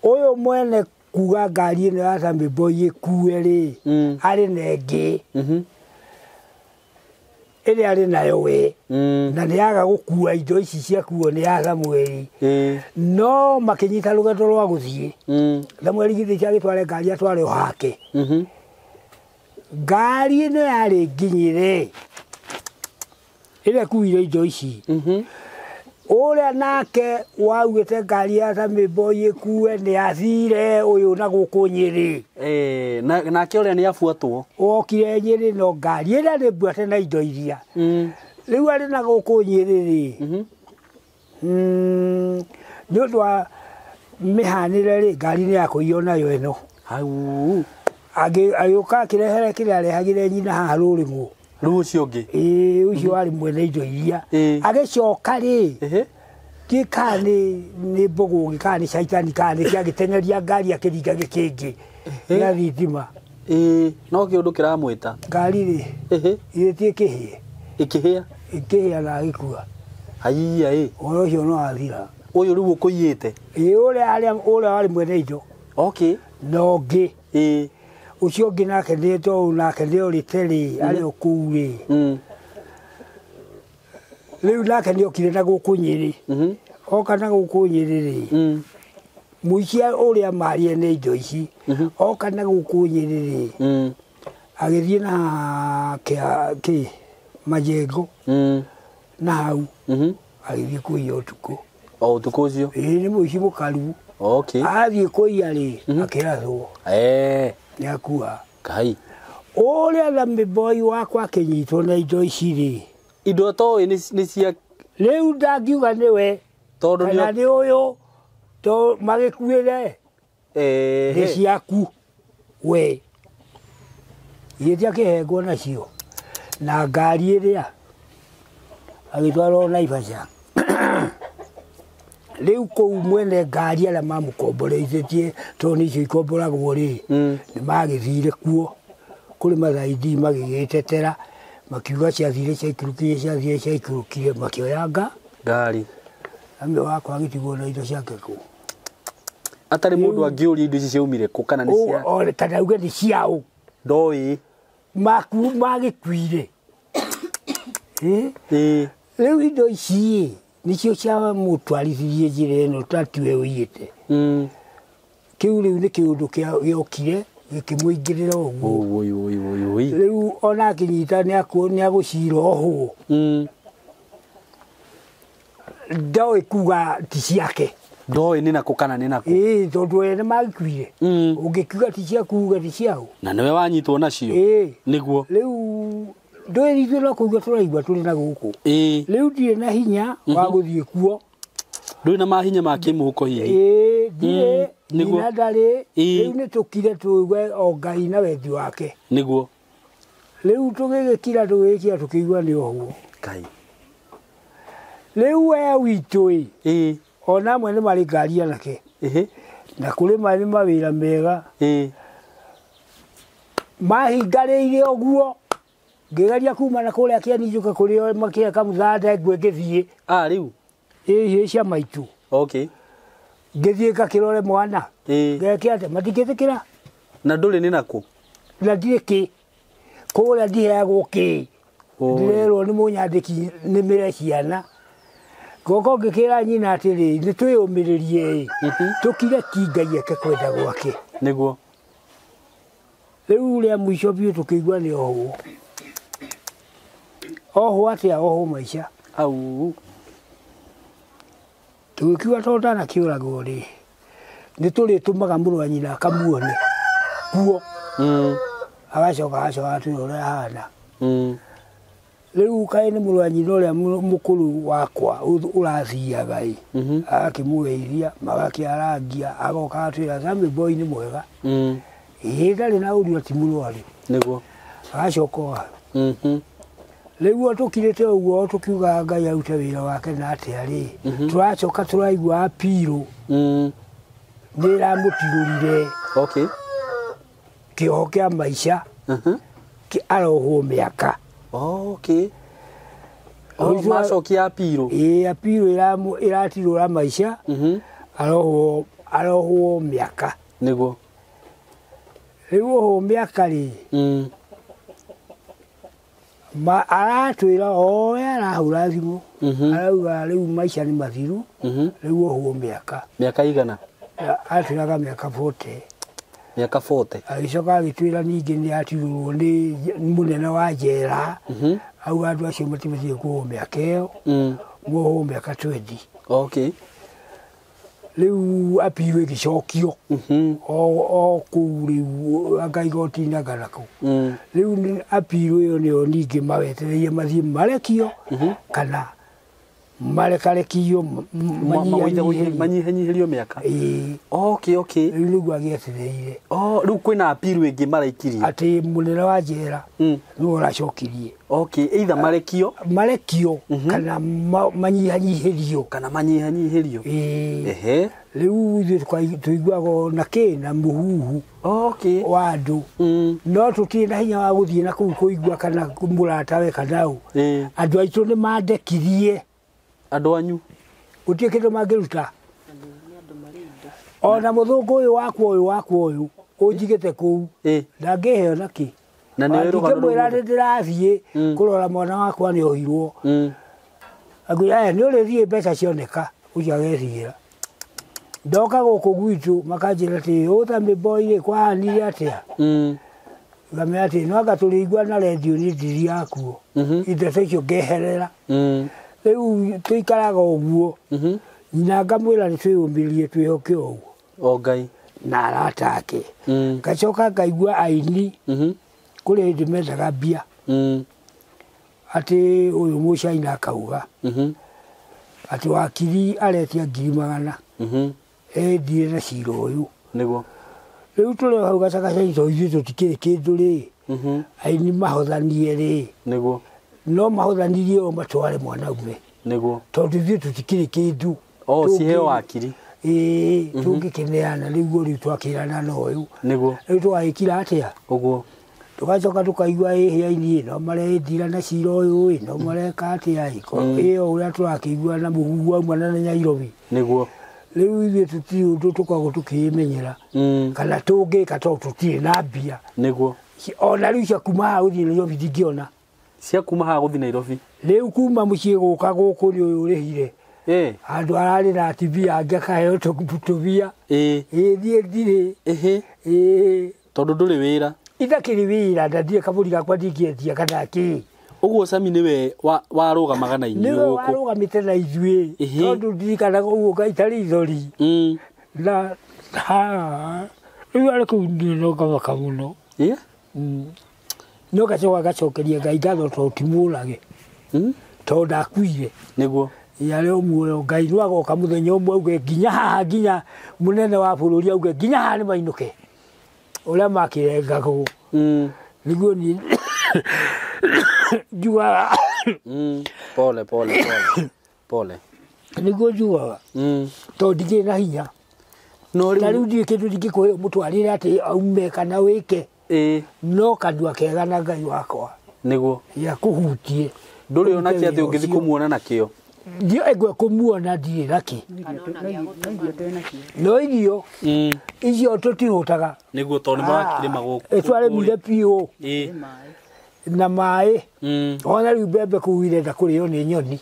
ũyũ mwene kuga ngari ĩno ya Sammy boy ĩkue arĩ na ĩngĩ ĩrĩa arĩ nayo we na nĩ yaga gũkua indo ici ciakuo nĩ ya Samueli no makĩnyita rũgendo rwa gũthiĩ Samueli githĩ ciagĩtware ngari atware o hake ngari ĩno yarĩ nginyĩre ĩrĩa ĩkuire indo ici ũrĩa nake waugĩte ngari ya Sammy boy ĩkue nĩ athire ũyũ na gũkũ Nyĩrĩ nake ũrĩa nĩ abuatwo okire Nyĩrĩ no ngari ĩrĩa nĩ mbuate na indo iria rĩu arĩ na gũkũ Nyĩrĩ nĩ ũndũ wa mĩhanĩre ngari nĩ yakũiywo nayo ĩno agĩũka akĩrehere kĩrĩa arehagĩre nyina haha rũrĩmũ rĩu ũcio ũngĩ ũcio warĩ mwene indo iria agĩcoka gĩka nĩ mbũgũ gĩka nĩ caitani kana nĩ gĩagĩteng'eria ngari akĩringa gĩkĩngĩ gĩa thitima no kĩũndũ kĩramwĩta ngari ĩgĩthiĩ ĩkĩhĩa na agĩkua ũhoro ũcio no athira ũyũ rĩu ũkũiyĩte ũrĩa warĩ mwene indo na ũngĩ ucio ũngĩ nake nĩ tondũ nake nĩ orĩte arĩ o kũu rĩu nake nĩ okire na gũkũ Nyĩrĩ oka na gũkũ Nyĩrĩ mũici ũrĩa marie nĩ indo ici oka na gũkũ Nyĩrĩ agĩthiĩ na majengo na hau agĩthiĩ kũiya ũtukũ ũtukũ ũcio nĩ mũici mũkaru athiĩ kũiya akĩrathwo nĩ akua ũrĩa Sammy boy wakwa akĩnyitwo na indo ici indo toĩ nĩ cia rĩu ndangiuga nĩwe kana nĩ ũyũ to magĩkuĩre nĩ ciaku we gĩtĩ akĩhengwo nacio na ngari ĩrĩa agĩtwarwo Naivasha rĩu kũu mwene ngari arĩa mamũkomborithĩtie tondũ nĩ icio ikomboragwo nĩ magĩthire kuo kũrĩ mathaidi magĩgĩtetera makiuga ciathire ciaikũrũkire makĩoya ngari Sammy wakwa agĩtigwo na indo ciake kũ atarĩ mũndũ angĩũria indo ici ciaumire kũ kana nĩ cia kana uge nĩ ciao ndoĩ magĩkuire rĩu indo ici nĩcio cia mũtwarithirie njĩra ĩno tatiwe ũiyĩte kĩu rĩu nĩ kĩũndũ gĩokire gĩkĩmũingĩrĩra ũguo rĩu ona akĩnyita nĩ agũcira ohwo ndoĩ kuga ti ciake ndoĩ nĩ nakũ kana nĩ nakũ tondũ ene magĩkuire ũngĩkiuga ti ciaku uge ti ciao na nĩwe wanyitwo nacio nĩguo rĩu ndũĩ ithuĩ no kũigua tũraigua tũrĩ na gũkũ rĩu ndirĩ na hinya wa gũthiĩ kuo ndũĩ na mahinya ma kĩmũhuko hihi ndirĩ nyina ndarĩ rĩu nĩ tũkire tũigue o Ngai na wendi wake nĩguo rĩu tũgĩgĩkira tũkĩigua nĩ ohwo Ngai rĩu we witũ ona amwe nĩ marĩ ngari anake na kũrĩ marĩ mawĩra mega mahingarĩire ũguo ngĩgeria kuma na kũrĩa kĩaninjũka kũrĩ o makĩya kamũthande ngĩthiĩ rĩu cia maitũ ngĩthiĩ ngakĩrore mwana ngeke atĩ matingĩtĩkĩra na ndũrĩ nĩ nakũ na ndirĩ kĩ kũrĩa ndiheagwo kĩ ndĩrerwo nĩ mũnyandĩki nĩmĩre ciana Goko ngikira nyina atiri ni twiyumiririe tukire kingai eke kwenda gwake niguo riu ria mwisho biu tukigwa ni oho atia oho maisha au tukiwa tondana kiurago ri ni tuli tumaga muru wa nyina akamuone kuo agacoka atu ore hana riu kaini muru wa nyina ria mukuru wakwa urathiaga akimugeithia magakiarangia agoka atwira Sammy boy ni mwega ndari na Oriothe murwaru niguo agacoka riu tukirite uguo tukiuga Ngai arute wira wake na atiari turacoka turaigua apiro nira mutirurire okay kioho kia maisha ki aroho miaka okay macokia apiro apiro iratirura maisha aroho miaka niguo riu ho miaka ri ma aratwira arahura thimu arauga riu maisha ni mathiru riu ho miaka igana atwiraga miaka 40 miaka 40 agicoka agitwira ningi ni atirurwo ni munene wa jera au andu acio matibatie kuo miaka iyo muo miaka 20 okay riu apirwe gicokio o kuriu akaigotina garako riu ni apirwe yo ni ningi mawetereire mathie marekio kana marekarekio manyihanyihirio miaka okay riu niguo agietereire riu kwina apirwe ingi maraikirie ati munene wa jera no uracokirie okay either marekio kana manyihanyihirio ehe riu tuiguago na kina muhuhu okay wa andu no tutina hinya wa guthie na kuigua kana muratawe kanau andu aitu ni mandekirie andu anyu utie kindu mangiruta ona muthungu uyu wakwa uyu unjigite kuu ndangiheo naki na ni wiruga mwira ndirathie kurora mwana wakwa ni ohirwo aguya ni urithie mbeca cioneka ujagethiira ndoka guku gwitu makanjira ti Sammy boy kwa hanire atia game ati no agaturingwa na radio ni ndiri yakuo inde cio ngeherera riu tuikaraga uguo nyina ngamwira ni twiyumbirie twihoke uguo o Ngai na aratake ngacoka ngaigua aini kuri hindi mendaga mbia ati uyu mucaina akauga ati wakiri aretia 100,000 endire na cira uyu niguo riu turi hau gacagacaito ithuĩ tutikĩrĩ kĩndũ rĩ aini mahothanie rĩ niguo no mahothanirie o matware mwanaume niguo tondũ ithuĩ tutikĩrĩ kĩndũ ciheo wakiri tũngĩkĩneana nĩguo rĩu twakĩrana na ũyũ niguo rĩu twagĩkira atĩa ũguo tugacoka tukaigua hĩaini ĩno marendira na cira ũyũ no mareka atĩa ĩyo ũrĩa tũrakĩigua na mũhuhu wa mwana na Nairobi niguo riu ithuĩ tutirĩ ũndũ tũkoragwo tũkĩmenyera kana tũngĩka tondũ tũtirĩ na mbia niguo ona riu cia kuma haha gũthiĩ Nairobi ndingĩona cia kuma haha gũthiĩ Nairobi riu kuma mũciĩ gũka gũkũ nĩ ũyũ ũrĩhire andũ ararĩ na TV angĩ akaheo tũbia thiĩ ndirĩ tondũ ndũrĩ wĩra itakĩrĩ wĩra ndathiĩ kabũri gakwa ndingĩendia kana kĩ ũguo Sammy nĩwe warũgamaga na inyuĩ nĩwe warũgamĩte na ithuĩ tondũ ndirikanaga ũguo Ngai tarĩ ithori na rĩu arĩ kũu no ngamaka mũno no gacoka gacokeria Ngai ngatho tondũ timũrage tondũ ndakuire nĩguo yarĩ o muoyo Ngai no agoka mũthenya ũmwe auge nginya haha nginya mũnene wa bũrũri auge nginya haha nĩ mainũke ũrĩa makĩrengagwo nĩguo niĩ njugaga pole nĩguo njugaga tondũ ndigĩrĩ na hinya na rĩu ndirĩ kĩndũ ndingĩkũhe mũtwarĩre atĩ aume kana wĩke no kandua kega na Ngai wakwa nĩguo gĩakũhutie ndũrĩ ona kĩ atĩ ũngĩthiĩ kũmuona nakĩo ndio kũmuona ndirĩ nakĩ no irio icio tũtihũtaga nĩguo tondũ nĩ mũrakĩrĩma gũkũ twarĩmire piũ na mai ona riu mbembe kuu irenda kurio ni nyoni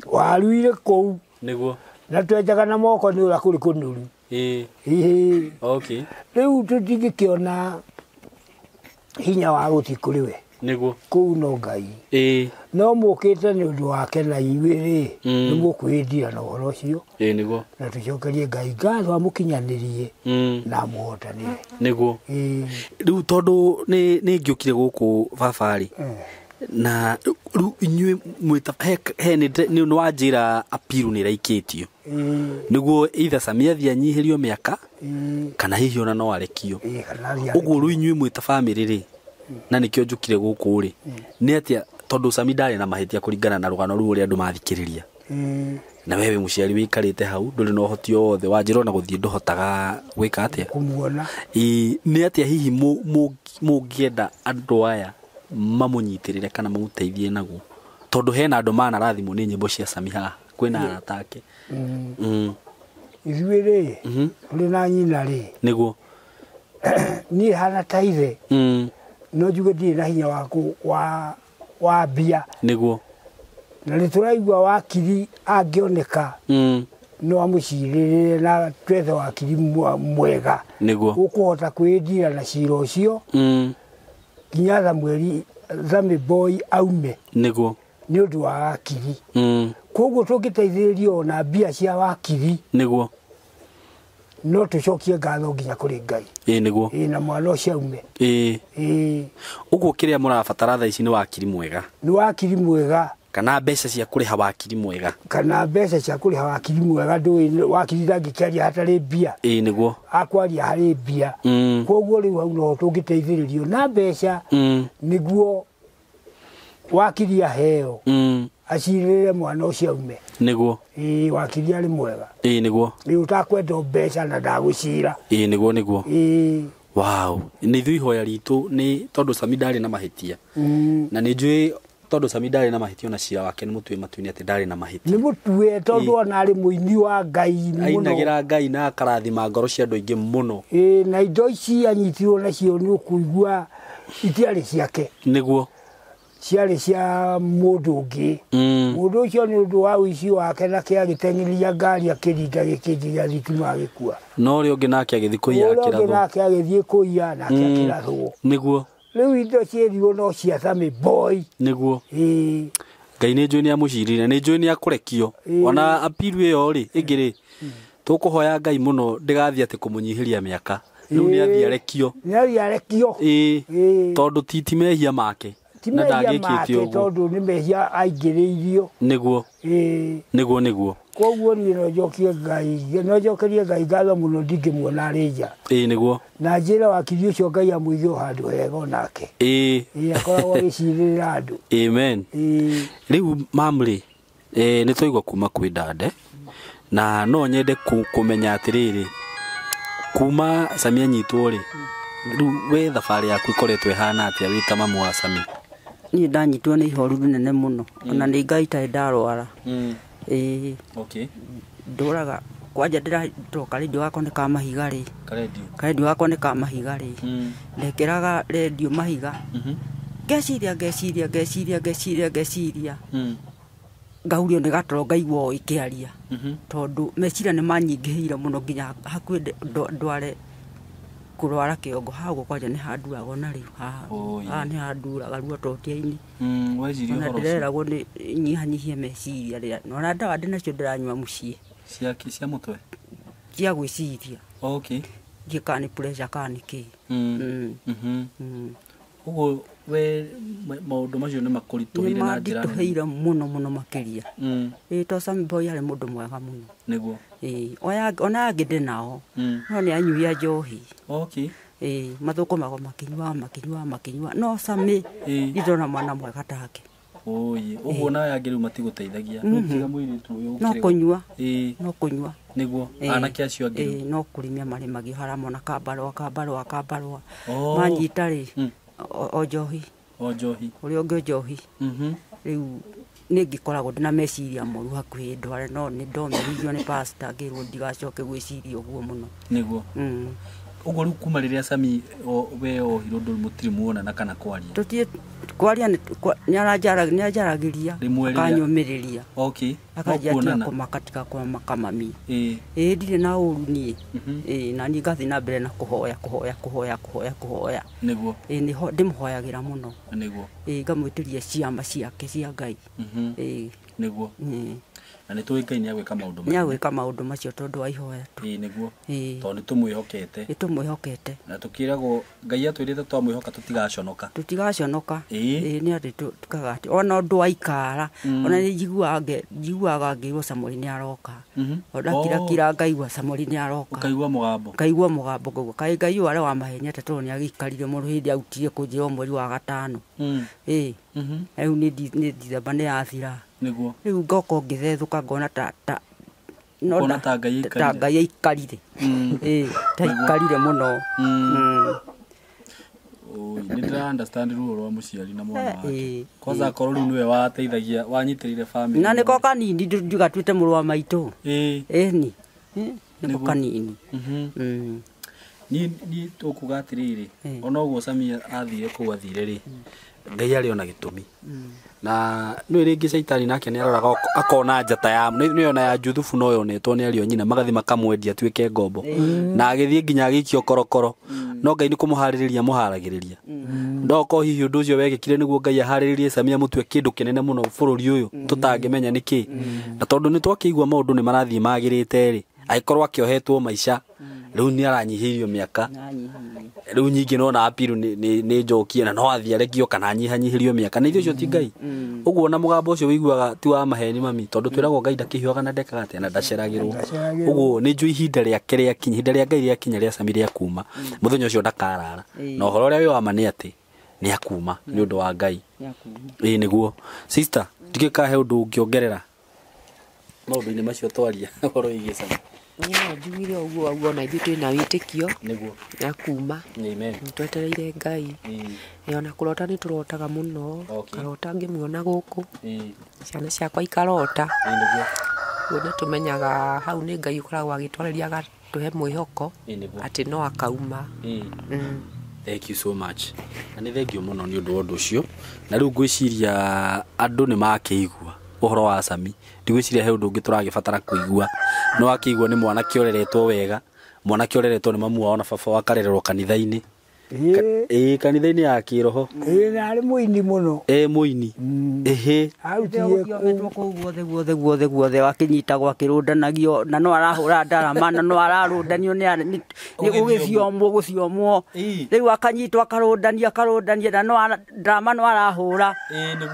waruire kuu niguo na twejaga na moko ni ura kuri kunuru okay riu tutingikiona hinya wa guti kuri we niguo kuu no ngai no mukite ni undu wake na iwiri ni mukwindia na uhoro ucio niguo na tucokerie ngai ngatho amukinyanirie na muhotanire niguo riu tondu ni ngiukire guku babari na riu inyue mwita he ni wanjira apiru ni raikitio niguo either Sammy athia nyihirio miaka kana hihi ona no Arekio uguo riu inyue mwita family ri na nikio njukire guku ri ni atia tondu Sammy ndari na mahitia kuringana na rugano ru uri andu mathikiriria na wewe muciari wikarite hau nduri no hoti othe wanjira na guthie nduhotaga gwika atia kumuona ni atia hihi mungienda andu aya mamunyitirire kana mamuteithie naguo tondu hena andu mana rathimo ni nyimbo cia Sammy haha kwina aratake ithuiri turi na nyina ri niguo ni hana taithe no njuge ndi na hinya waku wa bia niguo na ni turaigua wakiri angioneka no amucirire na twethe wakiri mwega niguo ukuhota kwindira na ciro ucio nginya Sammy boy aume niguo ni undu wa wakiri koguo tungiteithiririo na bia cia wakiri niguo no tucokie ngatho nginya kuri ngai niguo na mwana ucio aume uguo kiria murabatara tha ici ni wakiri mwega ni wakiri mwega kana mbeca cia kuriha wakiri mwega kana mbeca cia kuriha wakiri mwega ndui wakiri ndangikaria hatari bia niguo akwaria hari bia koguo riu hau no tungiteithiririo na mbeca niguo wakiri aheo acirire mwana ucio aume niguo wakiri ari mwega niguo riu utakwenda mbeca na ndagucira niguo wow ni thui hoya ritu ni tondu Sammy ndari na mahitia na ni njui tondu Sammy ndari na mahitio na cira wake ni mutwe matuini ati ndari na mahitia ni mutwe tondu ona ari muini wa ngai muno ainagira ngai na akarathima ngoro cia andu aingi muno na indo ici anyitirwo nacio ni ukuigua itiari ciake niguo ciarĩ cia mũndũ ũngĩ mũndũ ũcio nĩ ũndũ wa ũici wake na kĩagĩteng'eria ngari akĩringa gĩkĩnji gĩa thitima agĩkua no ũrĩa ũngĩ nake agĩthiĩ kũiya akĩrathwo ũrĩa ũngĩ nake agĩthiĩ kũiya nake akĩrathwo nĩguo rĩu indo ciĩrirwo no cia Sammy boy nĩguo ngai nĩ njũĩ nĩ amũcirire nĩ njũĩ nĩ akũrekio ona apiru ĩyo rĩ ĩngĩ rĩ tũkũhoya ngai mũno ndĩgathiĩ atĩ kũmũnyihĩria mĩaka rĩu nĩ athiĩ arekio tondũ titi mehia make na ndagĩkĩtio ũguo tondũ nĩ mehia aingĩrĩirio nĩguo koguo niĩ no njokerie ngai ngatho mũno ndingĩmuona arĩ nja nĩguo na njĩra wakiri ũcio ngai amũige o handũ hega onake akoragwo agĩcirĩrĩra andũ amen rĩu mamrĩ nĩ twaigua kuma kwĩ ndande na no nyende kũmenya atĩrĩrĩ kuma Sammy anyitwo rĩ rĩu we thabarĩ yaku ĩkoretwo ĩhana atĩa wĩ ta mamu wa Sammy niĩ ndanyitwo nĩ ihoru rĩnene mũno ona nĩ ngai itarĩ ndarwara ndũraga kwanja ndĩratoka redio gakwa nĩ ka mahiga rĩ karedio gakwa nĩ ka mahiga rĩ ndekĩraga redio mahiga ngeciria ngaurio nĩ gatoro ngaigua o ĩkĩaria tondũ meciria nĩ manyingĩhĩire mũno nginya hakuhĩ ndware kurwara kiongo hago kwanja nĩ handuraga na riu haha nĩ handuraga ruo totia-inĩ ona ndĩreragwo nĩ nyihanyihie meciria rĩrĩa ona ndawa ndĩnacio ndĩranyua mũciĩ cia mũtwe cia gwĩciria ngĩka nĩ pressure kana nĩ kĩ ũguo we maũndũ macio nĩ makũritũhĩire na njĩra nditũhĩire mũno makĩria to Sammy boy arĩ mũndũ mwega mũno nĩguo ona angĩ ndĩnao no nĩ anyuia njohi mathũkũmago makinyua no Sammy ndĩrona mwana mwega take ũguo nawe angĩ rĩu matigũteithagia nũkiga mũirĩtu ũyũ no kũnyua nĩguo anake acio angĩ no kũrimia marĩmagio haramona kambarwa manyita rĩ o njohi ũrĩa ũngĩ njohi rĩu nĩ ngĩkoragwo ndĩna meciria moru hakuhĩ ndware no nĩ ndomĩrithio nĩ pastor ngĩrwo ndigacoke gwĩciria ũguo mũno nĩguo Ugo riu kuma riria Sammy we o hirondo mutiri muona na kana kwaria. Tutie kwaria ni arajaragiria akanyumiriria. Okay. Akajatia kumakatika kwa makamami. Ndire na uru ni. Na ni gathi na mbere na kuhoya. Niguo. Niho ndimhoyagira muno. Niguo. Ngamwitiria ciama ciake cia Ngai. Niguo. Na nä tå Ngai nä agwä ka maå ndå nä agwä ka maå ndå macio tondå wa ihoya tu nä guo tondå nä tå mwä hokete na tå kä ragwo Ngai atwä rä te twamwä hoka tå tigaconoka nä atä tukaga atä ona å ndå waikara ona nä njiguaga ngä irwo Samori nä aroka ondakirakira ngaigua Samori nä aroka ngaigua må gambo ngauga kaä Ngai å arä wamahenyete tondå nä agäikarire må ndå hä ndä autire kå njä ra mweri wa gatano rä u nä Dithemba nä yathira niguo riu ngoko ngithethũka ngona ta Ngai aikarire ta ikarire muno nä ndä understand ruo rwa mũciari na mwana wake kwanza korwo rĩu nĩwe wateithagia wanyitĩrĩire family na nĩko kanini ndigatuĩte mũrũ wa maitũ ni nĩko kanini ni tũkuga atĩrĩrĩ ona ũguo Sammy athire kũu athire rĩ Ngai arĩ ona gĩtũmi na nĩ rĩngĩ Shaitani nake nĩ aroraga akona njata ya nĩ yona ya Juthubu no yonetwo nĩ ariũ nyina magathi makamwendia tuĩke ngombo na agĩthiĩ nginya agĩikio korokoro no Ngai nĩ kũmũharĩrĩria mũharagĩrĩria ndoko hihi ũndũ ũcio wekĩkire nĩguo Ngai aharĩrĩrie Sammy amũtue kĩndũ kĩnene mũno bũrũri ũyũ tũtangĩmenya nĩkĩ na tondũ nĩ twakĩigua maũndũ nĩ marathiĩ magĩrĩte rĩ agĩkorwo akĩohetwo maica rĩu nĩ aranyihĩirio mĩaka rĩu nyingĩ no na apiru nĩ njokie na no athia rekio kana nyihanyihĩrio mĩaka na ithuĩ ũcio ti Ngai ũguo na mũgambo ũcio wĩiguaga ti wa maheni mami tondũ twĩragwo Ngai ndakĩhiũhaga na ndekaga atĩ na ndaceragĩrwo ũguo nĩ njũ ihinda rĩake rĩakinya ihinda rĩa Ngai rĩakinya rĩa Sammy rĩa kuma mũthenya ũcio ndakarara na ũhoro ũrĩa wĩ wa ma nĩ atĩ nĩ akuma nĩ ũndũ wa Ngai nĩguo sister ndingĩkahe ũndũ ũngĩongerera maũndũ-inĩ macio twaria ũhoro wĩgiĩ Sammy no njugire ũguo na ithuĩ twĩna wĩtĩkio na kuma twetereire Ngai ona kũrota nĩ tũrotaga mũno karota ngĩmuona gũkũ ciana ciakwa ikarota guo nĩ tũmenyaga hau nĩ Ngai ũkoragwo agĩtwarĩria agatũhe mwĩhoko atĩ no akauma Thank you so much na nĩ thengio mũno nĩ ũndũ wa ũndũ ũcio na rĩu ngwĩciria andũ nĩ makĩigua ũhoro wa Sammy ndigwĩciria he ũndũ ũngĩ tũragĩbatara kũigua no akĩigua nĩ mwanake ũreretwo wega mwanake ũreretwo nĩ mamu wao na baba wa karererwo kanitha-inĩ kanitha-inĩ ya kĩroho na arĩ mũini mũno mũini arutĩtwo kũu guothe wakĩnyitagwo akĩrũndanagio na no arahũra ndarama na no ararũndanio nĩ gũgĩciomwo rĩu akanyitwo akarũndania na no ndarama no arahũra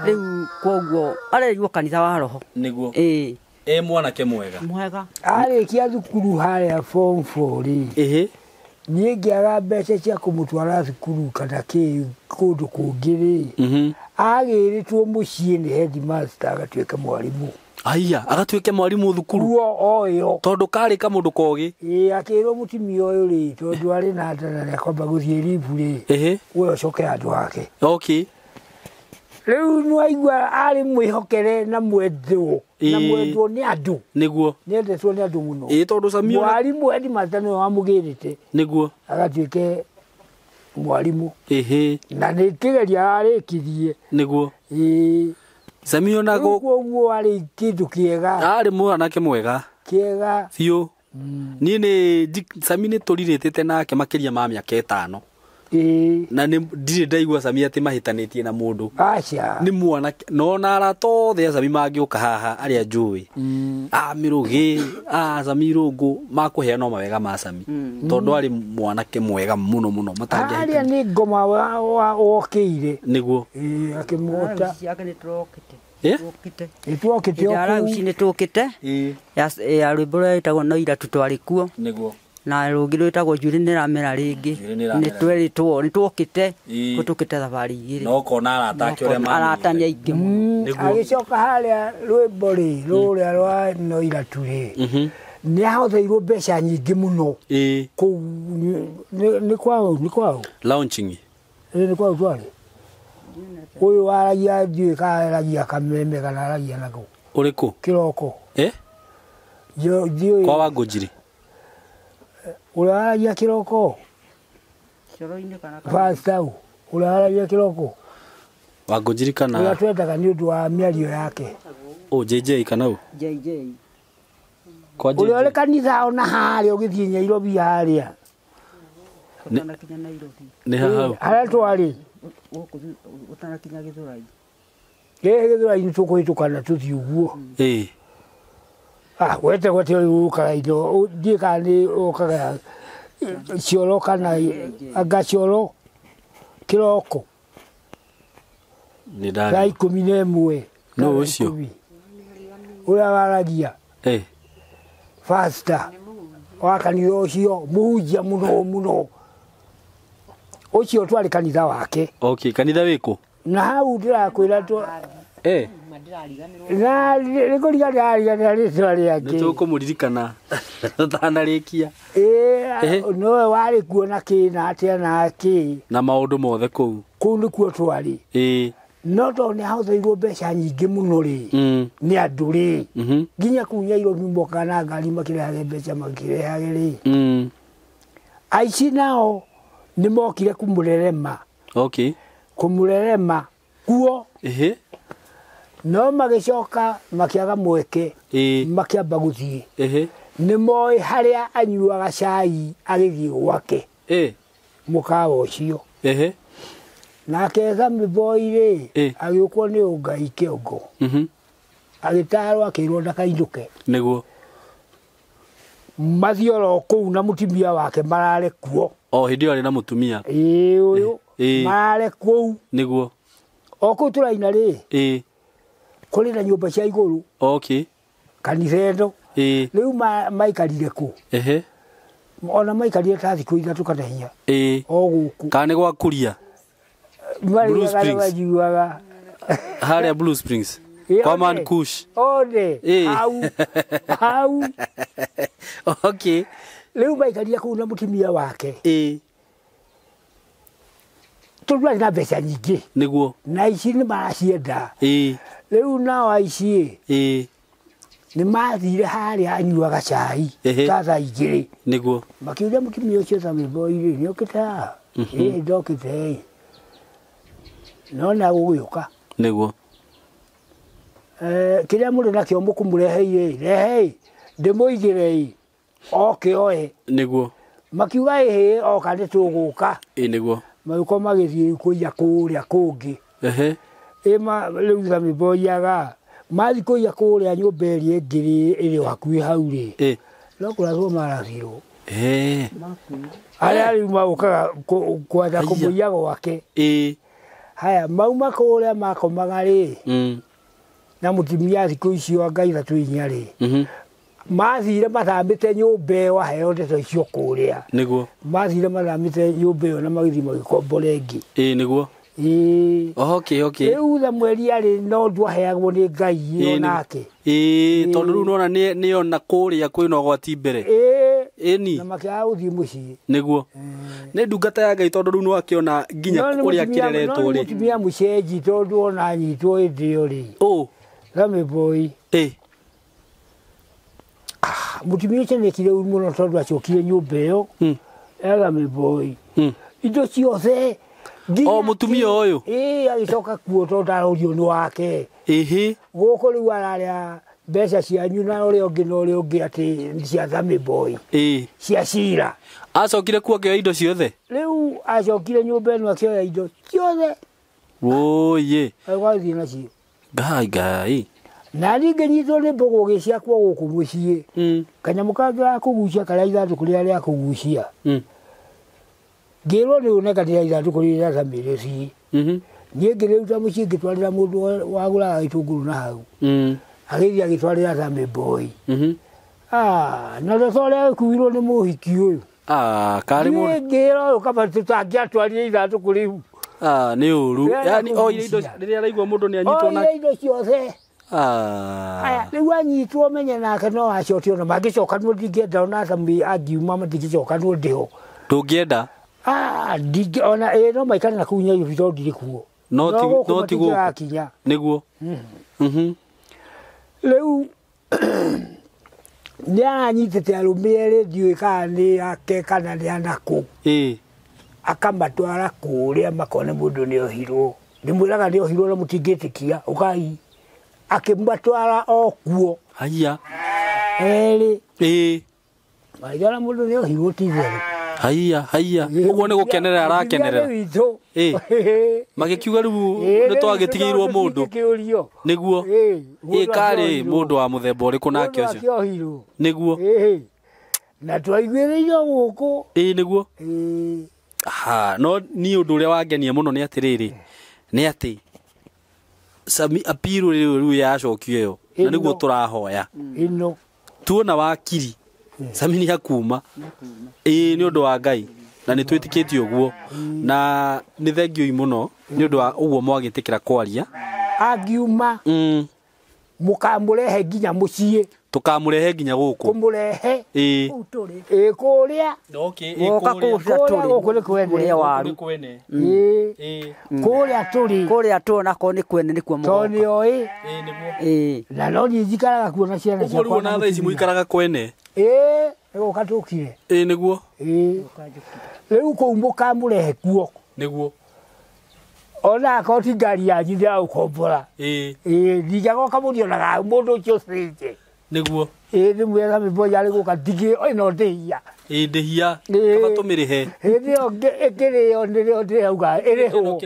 rĩu koguo arerirwo kanitha wa roho nĩguo mwanake mwega arĩkia thukuru harĩa form 4 niĩ ngĩaga mbeca cia kũmũtwara thukuru kana kũndũ kũngĩ rĩ agĩrĩtwo mũciĩ nĩ headmaster agatuĩke mwarimũ agatuĩke mwarimũ thukuru oyo tondũ karĩka mũndũ kogĩ akĩrwo mũtumia ũyũ rĩ tondũ arĩ na nda na nĩakwamba gũthiĩ ribu rĩ we ũcoke andũ ake rĩu nĩwaigua arĩ mwĩhokere na mwendwo nĩ andũ nĩguo nĩendetwo nĩ andũ mũno tondũ Sammy mwarimũ headmaster nĩwe wamũgĩrĩte nĩguo agatuĩke mwarimũ na nĩ kĩgeria arĩkirie nĩguo Sammy ona guo arĩ kĩndũ kĩega arĩ mwanake mwega kĩega biũ niĩ Sammy nĩ tũrirĩtĩte nake makĩria ma mĩaka 5 na ndirĩ ndaigua Sammy atĩ mahĩtanĩtie na mũndũ nĩ mwanake no na arata othe Sammy mangĩũka haha arĩa njũĩ Mĩrũgĩ Sammy Irũngũ makũheana no mawega ma Sammy tondũ arĩ mwanake mwega mũno mũno arĩa nĩ ngoma wokĩire nĩguo akĩmũgota nĩtwokĩte ya rwĩmbo rũrĩa rwĩtagwo no ira tũtwarĩ kuo na rũngĩ rwĩtagwo njuri nĩramera rĩngĩ nĩtwokĩte gũtũkĩte thabarĩ igĩrĩ no kona arata nĩ aingĩ agĩcoka harĩa rwĩmbo rũrĩa rwa no ira tu nĩ ahotheirwo mbeca nyingĩ mũno kũu nĩ kwao launching nĩ kwao twarĩ ũyũ waragia ndiũĩ karagia kameme kana aragia nako ũrĩkũ kĩroko kwa Wangũnjiri ũrĩa waragia kĩroko Fastau ulaharagia kiroko wangujirikana unatwetaga ni undu wa miario yake JJ kanau JJ kwa JJ ule kanitha ona haria ugithie Nairobi haria utanakinya Nairobi ni hau haria twari utanakinya Githurai Githurai ni tukuhitukana tuthi uguo wete ukaga indo ndika ni ukaga cioro kana agacioro kiroko ni ndari 11 no ucio uria waragia faster wakanitha ucio muhunjia muno ucio twari kanitha wake kanitha wiko na hau ndirakwira tu na nikuriganira ritwa riake nitukumulirikana tutanarikia nowe wari kuona kina atia na ki na maundu mothe kuu nikuo twari no to ni hauthirwo mbeca nyingi muno ri ni andu ri nginya kunya iro mimoka na ngari makirehage mbeca makirehage ri aici nao ni mokire kumurerema kumurerema kuo no magicoka makiaga mweke makiamba guthie ni moi haria anyuaga cai agithie gwake mukawa ucio nake Sammy boy ri agiukwo ni ungai kiongo agitarwo akirwo ndakainduke niguo mathioro kuu na mutimia wake marare kuo hindi ari na mutumia uyu marare kuu niguo kuu turaina ri kuri na nyumba cia iguru kanitha endo riu maikarire ku ona maikarire ta thiku ithatu kana hinya guku kana gwa kuria Blue Springs haria Blue Springs kwa Man Kush au riu maikarire ku na mutimia wake turwari na mbeca nyingi niguo na ici ni maracienda riu nao aici ni mathire haria anyuaga cai tata igiri niguo makiuria mutumia ucio Sammy boy ni okita ndokite no na gugiuka niguo kiria muri nakio mukumureheire rehe ndimuigire oe niguo makiuga oka ni tuguka niguo magiko magithie kuya kuria kungi riu Sammy boy aga mathi kuya kuria nyumba iri ngiri iri wakui hau ri no kurathwo marathirwo aria riu maukaga kwenda kumuiya gwake haya mauma kuria makomaga ri na mutimia thiku icio ngai thatu inya ri mathire mathambite nyumba ĩyo aheo ndeto icio kuria niguo mathire mathambite nyumba ĩyo na magithi magikombora ĩngĩ niguo riu mweri ari no ndwaheagwo ni ngai onake tondu riu nona ni ona kuria kwina gwati mbere na makiaga guthii mucii niguo ni ndungata ya ngai tondu riu no akiona nginya kuria kireretwo ri mutumia mucenji tondu ona nyitwo indio ri Sammy boy mutumia ucio nekire muno tondu acokire nyumba ĩyo Sammy boy indo ciothe mutumia uyu agicoka kuo tondu arorio ni wake guku riu araria mbeca cianyu na uria ungi ati cia Sammy boy cia cira acokire kuo akioya indo ciothe riu acokire nyumba ĩno akioya indo ciothe agwathie nacio ngai na ninge nyitwo ni mbogo giciakwo guku mucii kanyamu kangi ga kugucia karia ithanduku riria ria kugucia ngirwo ni unekanira ithanduku riria Sammy rĩci niĩ ngĩrĩruta mũciĩ ngĩtwarĩra mũndũ wagũraga gĩtũngũrũ na hau agĩthiĩ agĩtwarĩra Sammy boy na thutha ũrĩa gĩkuirwo nĩ mũhiki ũyũ niĩ ngĩra ũyũ kaba tũtangĩatwarire ithandũkũ rĩu nĩ ũru yani oire indo rĩrĩa araigua mũndũ nĩ anyitwo na indo ciothe rĩu anyitwo menye nake no acotio na mangĩcokanwo ndingĩenda ona Sammy angiuma matingĩcokanwo ndĩho ndũngĩenda ona no maikare na kuu Nairobi tondu ndirĩ kuo no ti gũkũ nĩguo rĩu nĩ anyitĩte arũme erĩ ndiũĩ kana nĩ ake kana nĩ anakũ akamatwara kuria makone mundu ni ohirwo ndimwiraga ni ohirwo na mutingitikia ukai akimatwara okuo haya eri maigara mundu ni ohirwo titheru haya uguo ni gukenerera arakenerera magikiuga riu ni twagitigiirwo mundu niguo kari mundu wa muthemba uriku nake ucio niguo na twaiguireyo guku niguo no ni undu uria wangenia muno ni atiriri ni ati Sammy apiru riu yacokio yo na niguo turahoya ino tuona wakiri Sammy ni akuma ni undu wa Ngai na ni twitikitie uguo na ni thengio muno ni undu wa uguo mwagitikira kwaria agiuma mukamurehe nginya mucie tukamurehe nginya guku kumurehe kuria goka kuria tuona ko ni kwene ni kwa mugoka toni oi na no ni njikaraga kuona ciana cia kwa na thaici muikaraga kwene goka tukire niguo riu ku mukamurehe kuo niguo ona akoti ngari yanyu ndia ukombora ndigagoka murionaga mundu ucio cinje niguo ni mwega miboya ari guka ndigi oi no ndihia ndihia kaba tumirihe ndio ekirio ndio ndiauga iriho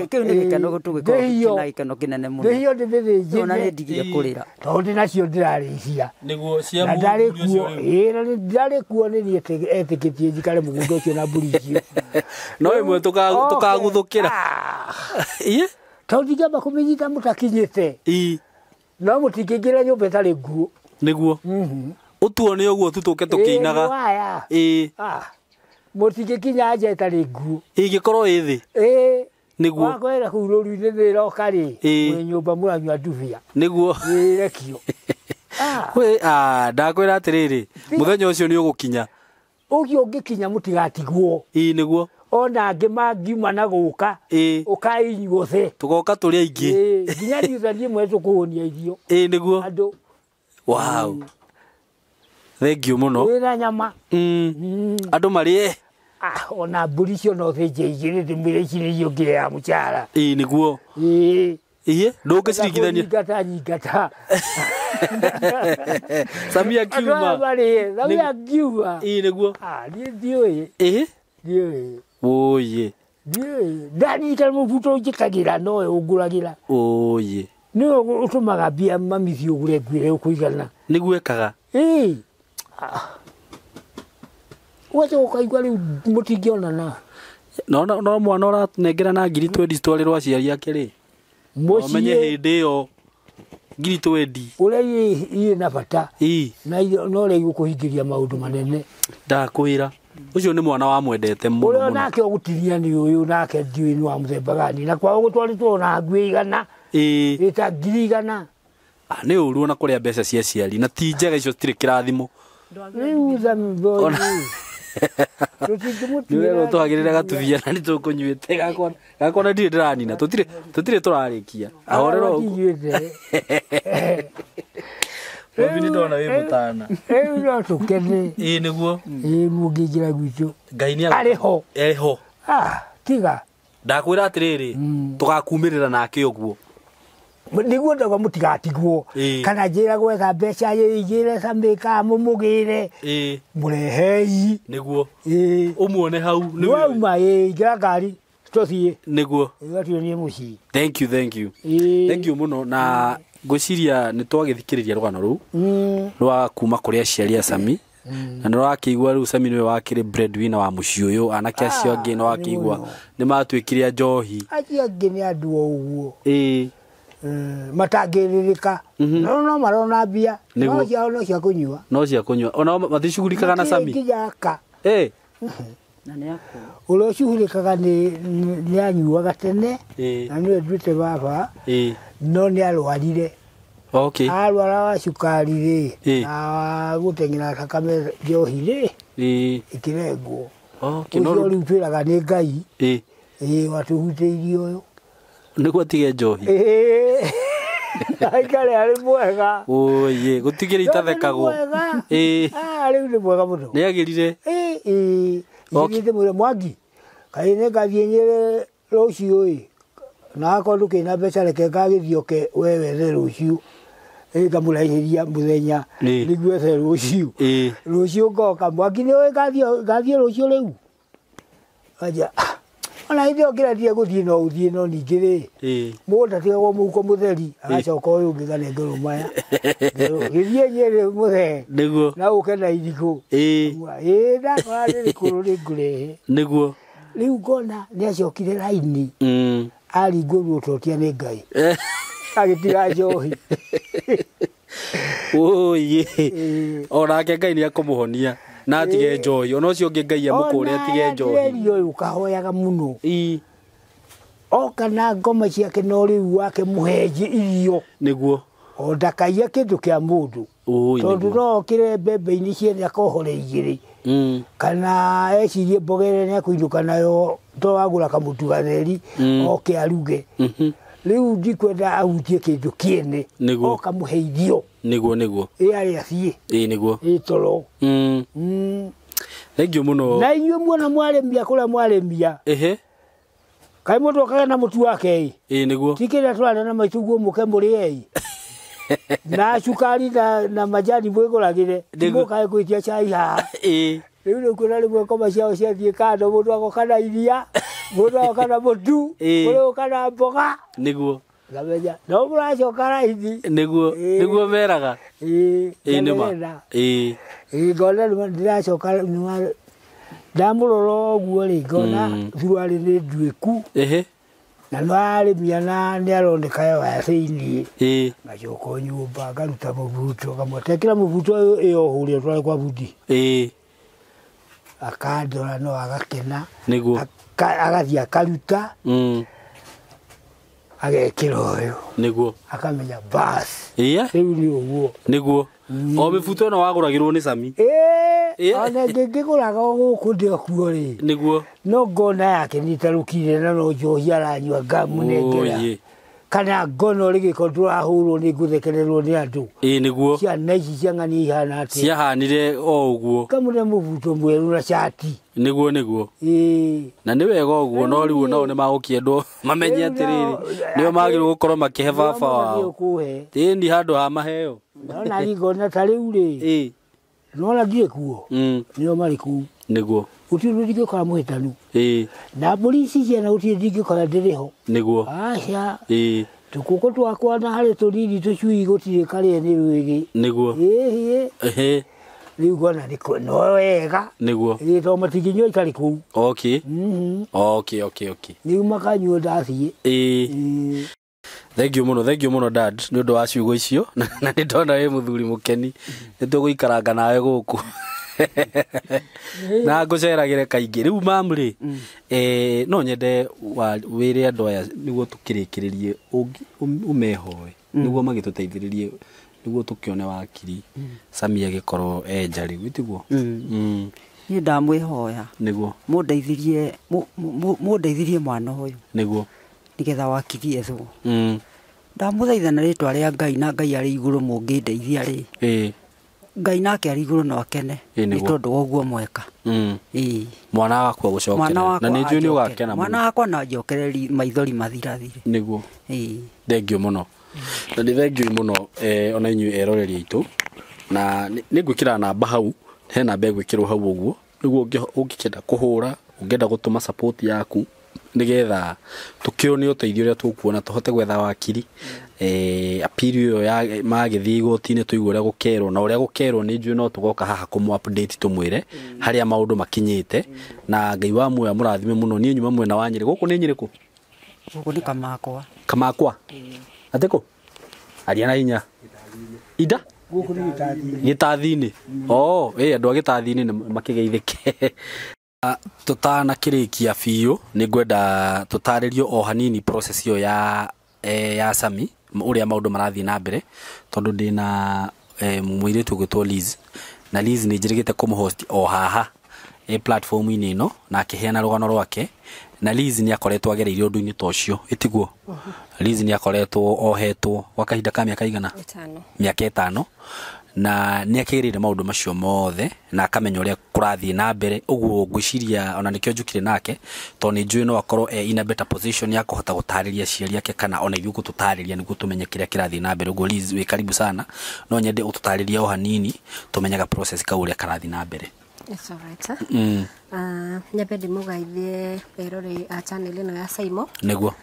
kiu ni gikeno gutugikora na gikeno kinene muno ndio ndithije ona ni ndigire kurira tondi nacio ndirarihia niguo cia mu ndari kuo ndari kuo ni etikitie njikare mugundo ucio na mburi icio no imwe tukaguthukira tondi ngamba kumenyita mutakinyite no mutingingira nyumba itari nguo niguo utuone uguo tutuke tukiinaga mutingikinya nja itari nguo ingikorwo ithi niguo wakwera kururu-ini niroka ri mwe nyumba muranyua ndubia niguo rekio we ndakwira atiriri muthenya ucio ni ugukinya ugio ungikinya mutigatigwo niguo ona angi mangiuma na guka ukainyuo the tugoka turi aingi nginya ndithanie mwe tukuhonia irio niguo andu wow thank you muno wina nyama andu marie ona mburi cio no thinje igiri ndimire ici ni cio ngia mucara niguo ndungicirigithania nyingata Sammy akiuma Sammy akiuma niguo ndiũĩ oye ndanyita mũbuto njĩkagĩra nowe ũngũragĩra oye nĩwe ũtũmaga mbia mamithi ũgũre ngwĩre ũkũigana nĩguo ekaga wacha ũkaigua rĩu mũtingĩonana no mwana ũranengera na ngiri 20 citwarĩrwo aciari ake rĩ ũmenye hĩndĩ ĩyo ngiri 20 ũrĩa irĩ na bata na no rĩa igũkũhingĩria maũndũ manene ndakwĩra ucio ni mwana wa mwendete muno muno nake ogutiria ni uyu nake ndiwi ni wa muthemba gani na kwa gutwaritwo na ngui igana ita ngiri igana ni uru na kuria mbeca cia ciari na ti njega icio citire kirathimo riu zambo niwe twagirira gatuvia na ni tukunyuite gakona ndire ndiranina tutire turarikia ahorero Mabini ndona we mutana. No tukene. Niguo. Mugingira gwitu. Ngai ni ariho. Ariho. Tiga. Ndakwira atiriri tugakumirira nake uguo. Niguo ndaga mutigatigwo. Kana njira gwetha mbeca yigire Sammy mumugire. Murehei. Niguo. Umuone hau. Wauma ngira ngari. Tuthie. Niguo. Igatio ni muci. Thank you muno na ngwiciria ni twagithikiriria rugano ru rwa kuma kuri aciari a Sammy na no rakigwa ru Sammy niwe wakire breadwinner wa muci uyu anake acio angi no wakigwa ni matwikire a njohi acio angi ni andu uguo matagiririka no marona mbia no cia kunyua ona mathicugurikaga na Sammy na ni akũ ulo cuhurikaga ni anyuaga tene na niwe ndute baba no ni arwarire arwara wa cukari ri na guteng'era thakame njohi ri ikirengwo no riu twiraga ni Ngai watuhutĩirie ũyũ nĩguo atige njohi aikare arĩ mwega oye gutigire itathekagwo rĩu nĩ mwega mũno nĩ agirire igite mwĩre Mwangi kai ne gathie rũciũ na akorwo kĩna mbeca reke ngagĩthioke wewe rũciũ ngamũraihĩria mũthenya nĩguo the rũciũ ngoka mwangi nĩ ngathiĩ rũciũ rĩu aja ona ithio ngĩrathie gũthiĩ no ũthiĩ no ningĩ rĩ mũndũ atigagwo mũhuko mũtheri agacoka ũyũ ũngĩ ganengerwo maya gĩthiĩ Nyĩrĩ mũthee na ũke na irigũ ndakora rĩrĩkũrũ rĩngũrehe nĩguo rĩu ngona nĩacokire raini aringũrwo ũtotia nĩ Ngai agĩtiga njohi onake Ngai nĩakũmũhonia na atige njohi ona ũcio ũngĩ Ngai amũkũre atige njohi ũyũ kahoyaga mũno oka na ngoma ciake no rĩu wake mũhenji irio nĩguo o ndakaia kĩndũ kĩa mũndũ tondũ no okĩre mbembe-inĩ ciene akohore igĩrĩ kana ecirie mbogere nĩakũinũka nayo to wagũra kamũtu gatheri oke aruge rĩu ndikwenda ahutie kĩndũ kĩene oka mũhe irio nĩguo arĩ athiĩ nĩguo toro thengiũ mũno na inyuĩ muona mwarĩmia kũrĩa mwarĩmia kaĩ mũndũ okaga na mũtu wake nĩguo ti kĩrĩa twarĩa na maitũguo mũke mũrĩe na cukari na majani mwĩgũragĩre mũkae gwĩtia cai haha rĩu kwĩna rĩmwe ngoma ciao ciathiĩ kando mũndũ agoka na iria mũndũ agoka na mũtu mũndũ agoka na mboga nĩguo ngamenya no mũracoka raithi nĩguo meraga nĩma ngona ndĩracoka ndamũrora ũguo rĩ ngona thuruarĩ nĩ nduĩku na no arĩmia na nĩaroneka ya thĩiniĩ ngacoka nyũmba ngaruta mũbuto ngamũtekĩra mũbuto ĩyo hũrĩa twarĩ kwa bundi akandora no agakena agathiĩ akaruta agekĩra ũyũ nĩguo akamenya basi rĩu nĩ ũguo nĩguo o mĩbuto ĩno wagũragĩrwo nĩ Sammy ona ngĩgũraga o gũkũ ndĩokuo rĩ nĩguo no ngona yake nĩtarũkire na no njohi aranyua ngamũnengera kana ngono rĩgĩko ndũrahũrwo nĩ ngũthekererwo nĩ andũ nĩguo ciana ici ciang'ania ihana atĩ ciahanire o ũguo kamũne mũbuto mwerũ na cati nĩguo na nĩ wega ũguo no rĩu nao nĩ magũkĩendwo mamenye atĩrĩrĩ nĩo magĩrĩirwo gũkorwo makĩhe baba wao ni handũ ha maheo nona ngona ta rĩu rĩ nona ndirĩ kuo nĩo marĩ kuu nĩguo gũtirĩ ũndũ ndingĩkora mũhĩtanu na mbũri ici ciana gũtirĩ ndingĩkora ndĩrĩho nĩguo aca tũkũkũ twakwa na harĩ tũnini tũcui gũtirĩ karĩa nĩ rwĩgĩ nĩguo rĩu ngona no wega nĩguo to matingĩnyua itarĩ kũu rĩu makanyua ndathiĩ thengiũ mũno dad nĩ ũndũ wa ciugo icio na nĩ ndona wĩ mũthuri mũkeni nĩ tũgũikaranga nawe gũkũ na ngũceragĩre kaingĩ rĩu mamu rĩ no nyende wĩre andũ aya nĩguo tũkĩrĩkĩrĩrie ũmehoe nĩguo magĩtũteithĩrĩrie nĩguo tũkĩone wakiri Sammy agĩkorwo enja rĩu tiguo niĩ ndamwĩhoya nĩguo mũndeithirie mwana ũyũ nĩguo nĩgetha wakiri ethwo ndamũthaitha na rĩtwa rĩa Ngai na Ngai arĩ igũrũ mũngĩndeithia rĩ Ngai nake arĩ igũrũ no akene nĩ tondũ wa ũguo mweka mwana wakwa gũcokera na nĩ njũĩ nĩ ũgakena mwana wakwa na njokereri maithori mathirathire nĩguo thengiũ mũno na nĩ thengiũ mũno ona inyuĩ eroreri aitũ na nĩ ngwĩkĩra namba hau he namba ĩgwĩkĩrwo hau ũguo nĩguo ũngĩkenda kũhũra ũngĩenda gũtũma support yaku nĩgetha tũkĩone ũteithio ũrĩa tũkuona tũhote gwetha wakiri appeal ĩyo magĩthiĩ igoti-inĩ tũigue ũrĩa gũkerwo na ũrĩa gũkerwo nĩ njũĩ no tũgoka haha kũmũ update tũmwĩre harĩa maũndũ makinyĩte na Ngai wa muoya mũrathime mũno niĩ nyuma mwena wa Nyĩrĩ gũkũ nĩ Nyĩrĩ kũ gũkũ nĩ Kamakwa atĩkũ aria na hinya ida gũkũ nĩ Gĩtathi-inĩ andũ a Gĩtathi-inĩ nĩ makĩgeithĩke tũtanakĩrĩkia biũ nĩ ngwenda tũtarĩrio o hanini process ĩyo ya Sammy ũrĩa maũndũ marathiĩ na mbere tondũ ndĩna mũirĩtu ũgwĩtwo Liz na Liz nĩ njĩrĩgĩte kũmũhost o haha platform-inĩ ĩno na akĩheana rũgano rwake na Liz nĩ akoretwo agereire ũndũ-inĩ ta ũcio ĩtiguo Liz nĩ akoretwo ohetwo gwa kahinda ka mĩaka igana 5 mĩaka 5 na nä akä rä maå ndå macio mothe na akamenya å rä a kå rathiä na mbere. Å guo ngwä ciria ona nä kä o njukire nake tondå nä njå no akorwo in a better position ya kå hota gå tarä ria ciari ake kana ona ithuä gå tå tarä ria nä guo tå menye kä rä a kä rathiä na mbere. Å guo wä karibu sana no nyende å tå tarä ria o hanini tå menyaga process kau å rä a karathiä na mbere. It's all right, sir. Nyambe ndĩmũgeithie eroreri a channel ĩno ya SYMO. Nĩguo.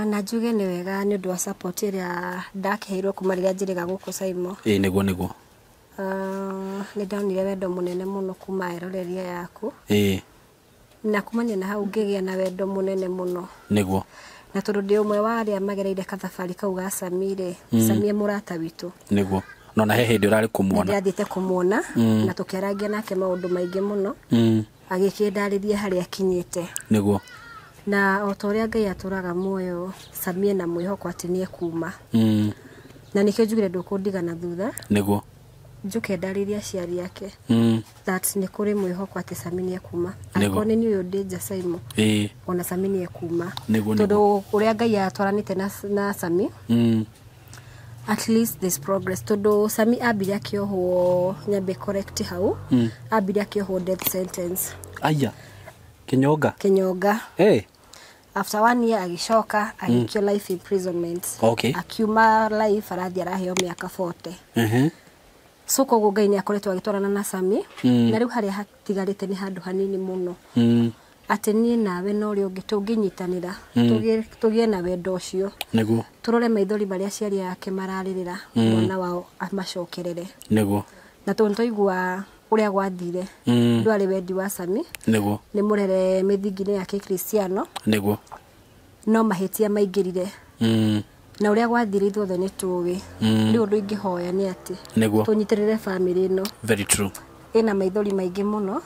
Na njuge nĩ wega nĩ ũndũ wa support ĩrĩa ndakĩheirwo kuma rĩrĩa njĩrĩga gũkũ SYMO. Nĩguo. Nĩ ndaonire wendo mũnene mũno kuma eroreri yaku. Na kumania na hau ngĩgĩa na wendo mũnene mũno. Nĩguo. Na tondũ ndĩ ũmwe wa arĩa magereire kathabarĩ kau ga Sammy-rĩ, Sammy mũrata witũ. Nĩguo. No na he hĩndĩ ũrarĩ kũmuona. Nĩndathiĩte kũmuona na tũkĩarangia nake maũndũ maingĩ mũno. Agĩkĩndarĩria harĩa akinyĩte. Nĩguo. Na o ta ũrĩa Ngai atũraga muoyo, Sammy na mwĩhoko atĩ nĩ ekuma. Na nĩkĩo njugire ndũkũndigana thutha. Nĩguo. Njuke ndarĩria aciari ake. That nĩ kũrĩ mwĩhoko atĩ Sammy nĩ ekuma. Angĩkorwo nĩ niĩ ũyũ ndĩ nja SYMO. Ona Sammy nĩ ekuma. Tondũ ũrĩa Ngai atwaranĩte na Sammy. At least this progress. Todo Sammy ambire akĩohwo nyambe correct hau. Ambire akĩohwo death sentence. Aya. Kinyonga. After 1 year agicoka agĩkio life imprisonment. Akiuma life arathi araheo mĩaka 40. So koguo Ngai nĩ akoretwo agĩtwarana na Sammy na rĩu harĩa hatigarĩte nĩ handũ hanini mũno. Atĩ niĩ nawe no rĩo tũngĩnyitanĩra tũgĩe na wendo ũcio. Nĩguo. Tũrore maithori marĩa aciari ake mararĩrĩra mwana wao amacokerere. Nĩguo. Na tũigua ũrĩa gwathire ndwarĩ wendi wa Sammy. Nĩguo. Nĩ mũrere mĩthingi-inĩ ya Kikristiano. Nĩguo. No mahĩtia maingĩrire. Na ũrĩa gwathire ithuothe nĩ tũĩ. Rĩu ũndũ ingĩhoya nĩ atĩ tũnyitĩrĩre family ĩno. Very true. Ĩna maithori maingĩ mũno.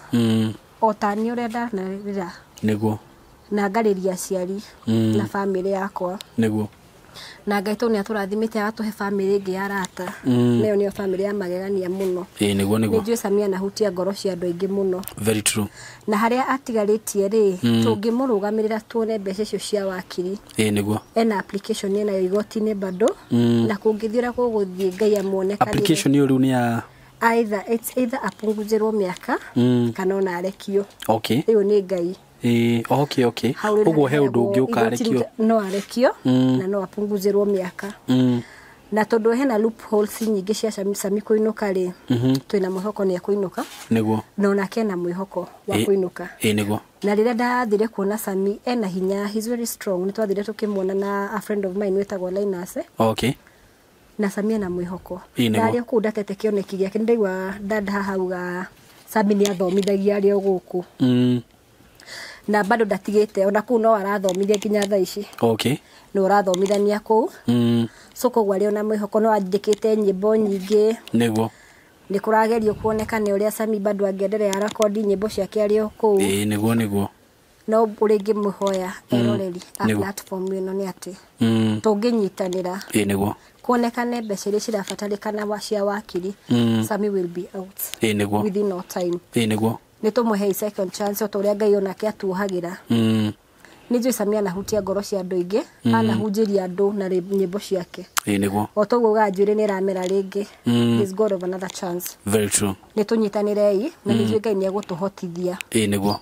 O ta niĩ ũrĩa ndanarĩra. Nĩguo. Na ngarĩria aciari na family yakwa. Nĩguo. Na Ngai tondũ nĩ atũrathimĩte agatũhe family ĩngĩ ya arata. Nayo nĩyo family ya magegania mũno. Nĩguo. Nĩ njũĩ Sammy anahutia ngoro cia andũ aingĩ mũno. Very true. Na harĩa atigarĩtie-rĩ, tũngĩmũrũgamĩrĩra tuone mbeca icio cia wakiri. Nĩguo. Ena application ĩnayo igoti-inĩ bado. Na kũngĩthiĩ ũrĩa gũgũthiĩ Ngai amuonekanĩre. Application ĩyo rĩu nĩ ya it's either apunguzĩrwo mĩaka kana ona arekio. Ĩyo nĩ Ngai. Ũguo he ũndũ ũngĩ ũkarekio. No arekio na no apunguzĩrwo mĩaka. Na tondũ hena loopholes nyingĩ cia Sammy kũinũka-rĩ, twĩna mwĩhoko nĩ ekũinũka. Nĩguo. Na onake ena mwĩhoko wa kũinũka. Nĩguo. Na rĩrĩa ndathire kuona Sammy ena hinya, he's very strong. Nĩ twathire tũkĩmuona na a friend of mine wetagwo Linus. Na Sammy ena mwĩhoko. Ndarĩ kũu ndatete kĩoneki gĩake, nĩndaigua dada hauga Sammy nĩ athomithagia arĩ o gũkũ. Na bado ndatigĩte ona kũu no arathomithia nginya thaa ici. No arathomithania kũu. So koguo arĩ ona mwĩhoko no andĩkĩte nyĩmbo nyingĩ. Nĩguo. Nĩ kũragerio kuonekana ũrĩa Sammy bado angĩendelea arakodi nyĩmbo ciake arĩ o kũu. Nĩguo. No ũrĩa ingĩmũhoya eroreri a platform ĩno nĩ atĩ tũngĩnyitanĩra. Nĩguo. Kuonekane mbeca iria cirabatarĩkana cia wakiri. Sammy will be out. Within no time. Nĩguo. Nĩ tũmũhe second chance o ta ũrĩa Ngai onake atuohagĩra. Nĩ njũĩ Sammy anahutia ngoro cia andũ aingĩ, anahunjĩria andũ na nyĩmbo ciake. Nĩguo. O ta ũguo njuĩrĩ nĩ ĩramera rĩngĩ. He's God of another chance. Very true. Nĩ tũnyitanĩrei na nĩ njũĩ Ngai nĩ egũtũhotithia. Nĩguo.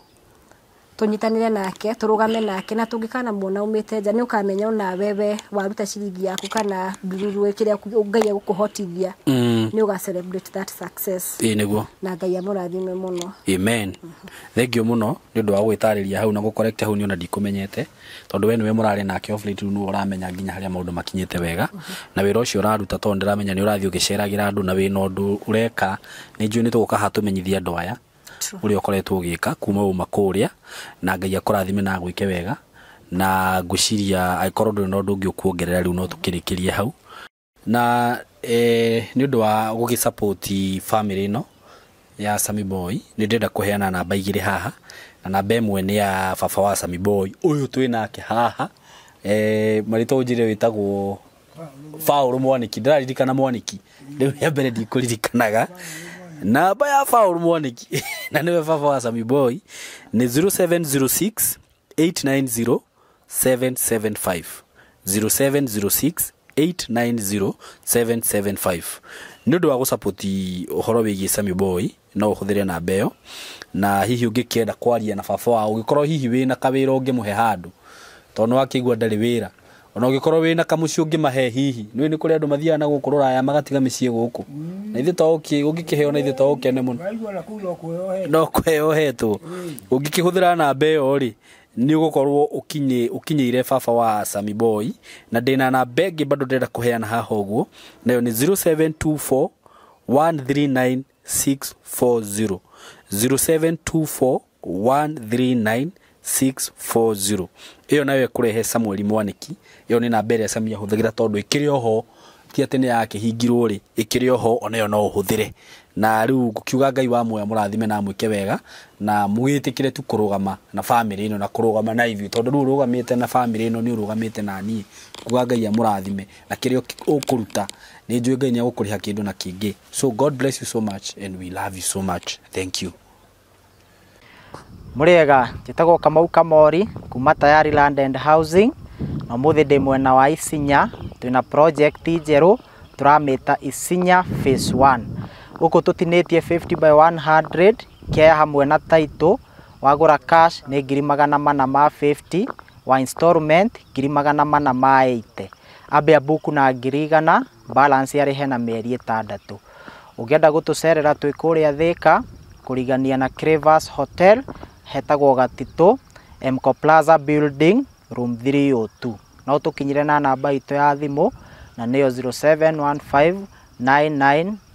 Tũnyitanĩre nake, tũrũgame nake, na tũngĩkana muona umĩte nja nĩ ũkamenya ona wewe waruta ciringi yaku kana ndururu kĩrĩa Ngai egũkũhotithia. Nĩ ũga celebrate that success. Nĩguo. Na Ngai amũrathime mũno. Amen. Thengiũ mũno nĩ ũndũ wa gwĩtarĩria hau na gũcorrect hau nĩ ona ndikũmenyete tondũ we nĩwe mũrarĩ nake off late nĩ ũramenya nginya harĩa maũndũ makinyĩte wega na wĩra ũcio ũraruta tondũ ndĩramenya nĩ ũrathiĩ ũgĩceragĩra andũ na wĩna ũndũ ũreka nĩ njũĩ nĩ tũgũka haha tũmenyithia andũ aya ũrĩa ũkoretwo ũgĩka kuma uma kũrĩa na Ngai akũrathime na gwĩke wega na ngwĩciria angĩkorwo ndũrĩ na ũndũ ũngĩ ũkuongerera rĩu no tũkĩrĩkĩrie hau na nĩ ũndũ wa gũgĩsupport family ĩno ya Sammy Boy nĩ ndĩrenda kũheana namba igĩrĩ haha na namba ĩmwe nĩ ya baba wa Sammy Boy ũyũ twĩ nake haha marĩtwa njĩre wĩtagwo Paul Mwaniki ndĩraririkana Mwaniki rĩu ya mbere ndikũririkanaga namba ya Paul Mwaniki na nĩwe baba wa Sammy Boy nĩ 0706 890 775 0706 890 775 nĩ ũndũ wa gũsupport ũhoro wĩgiĩ Sammy Boy no ũhũthĩre namba ĩyo na hihi ũngĩkĩenda kwaria na baba wao ũngĩkorwo hihi wĩna kawĩra ũngĩmũhe handũ tondũ wakĩigua ndarĩ wĩra ona ũngĩkorwo wĩna kamũciĩ ũngĩmahe hihi nĩ kũrĩ andũ mathiaga na gũkũ rũraya magatiga mĩciĩ gũkũ na ithuĩ to ũngĩkĩheo na ithuĩ to ũkene mũno no kwĩyohetwo ũngĩkĩhũthĩra namba ĩyo rĩ nĩ ũgũkorwo ũkinyĩire baba wa Sammy Boy na ndĩna namba ĩngĩ bado ndĩrenda kũheana haha ũguo nayo nĩ 0724 139 640 0724 139 640 iyo nayo ĩkũrehe Samuel Mwaniki iyo nĩ namba ĩrĩa Sammy ahũthagĩra tondũ ĩkĩrĩ oho ti atĩ nĩ yakĩhingirwo rĩ ĩkĩrĩ oho ona yo no ũhũthĩre na rĩu ngũkiuga Ngai wa muoyo mũrathime na mwĩke wega na mwĩtĩkĩre tu kũrũgama na family ino na kũrũgama na ithuĩ tondũ rĩu ũrũgamĩte na family ino nĩ ũrũgamĩte na niĩ nguga Ngai amũrathime na kĩrĩa ũkũruta nĩ njũĩ Ngai nĩ agũkũrĩha kĩndũ na kĩngĩ so God bless you so much and we love you so much thank you. Muriega njĩtagwo Kamau Kamori kuma Tayari Land and Housing na mũthĩ ndĩ mwena wa Isinya twĩna project njerũ tũramĩta Isinya phase 1 gũkũ tũtinĩtie 50 by 100 kĩa hamwe na title wagũra cash nĩ 450 wa installment 480 ambia buku na 100 balance yarĩhe na mĩeri 6 ũngĩenda gũtũcerera twĩ kũrĩa Thika kũrigania na Crevas Hotel hetagwo Gatitũ Mco Plaza Building room 302 no tũkinyire na namba itũ ya thimũ na nĩyo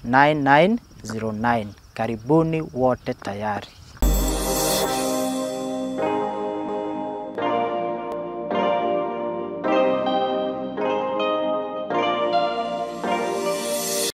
0715999909 karibuni wote Tayari.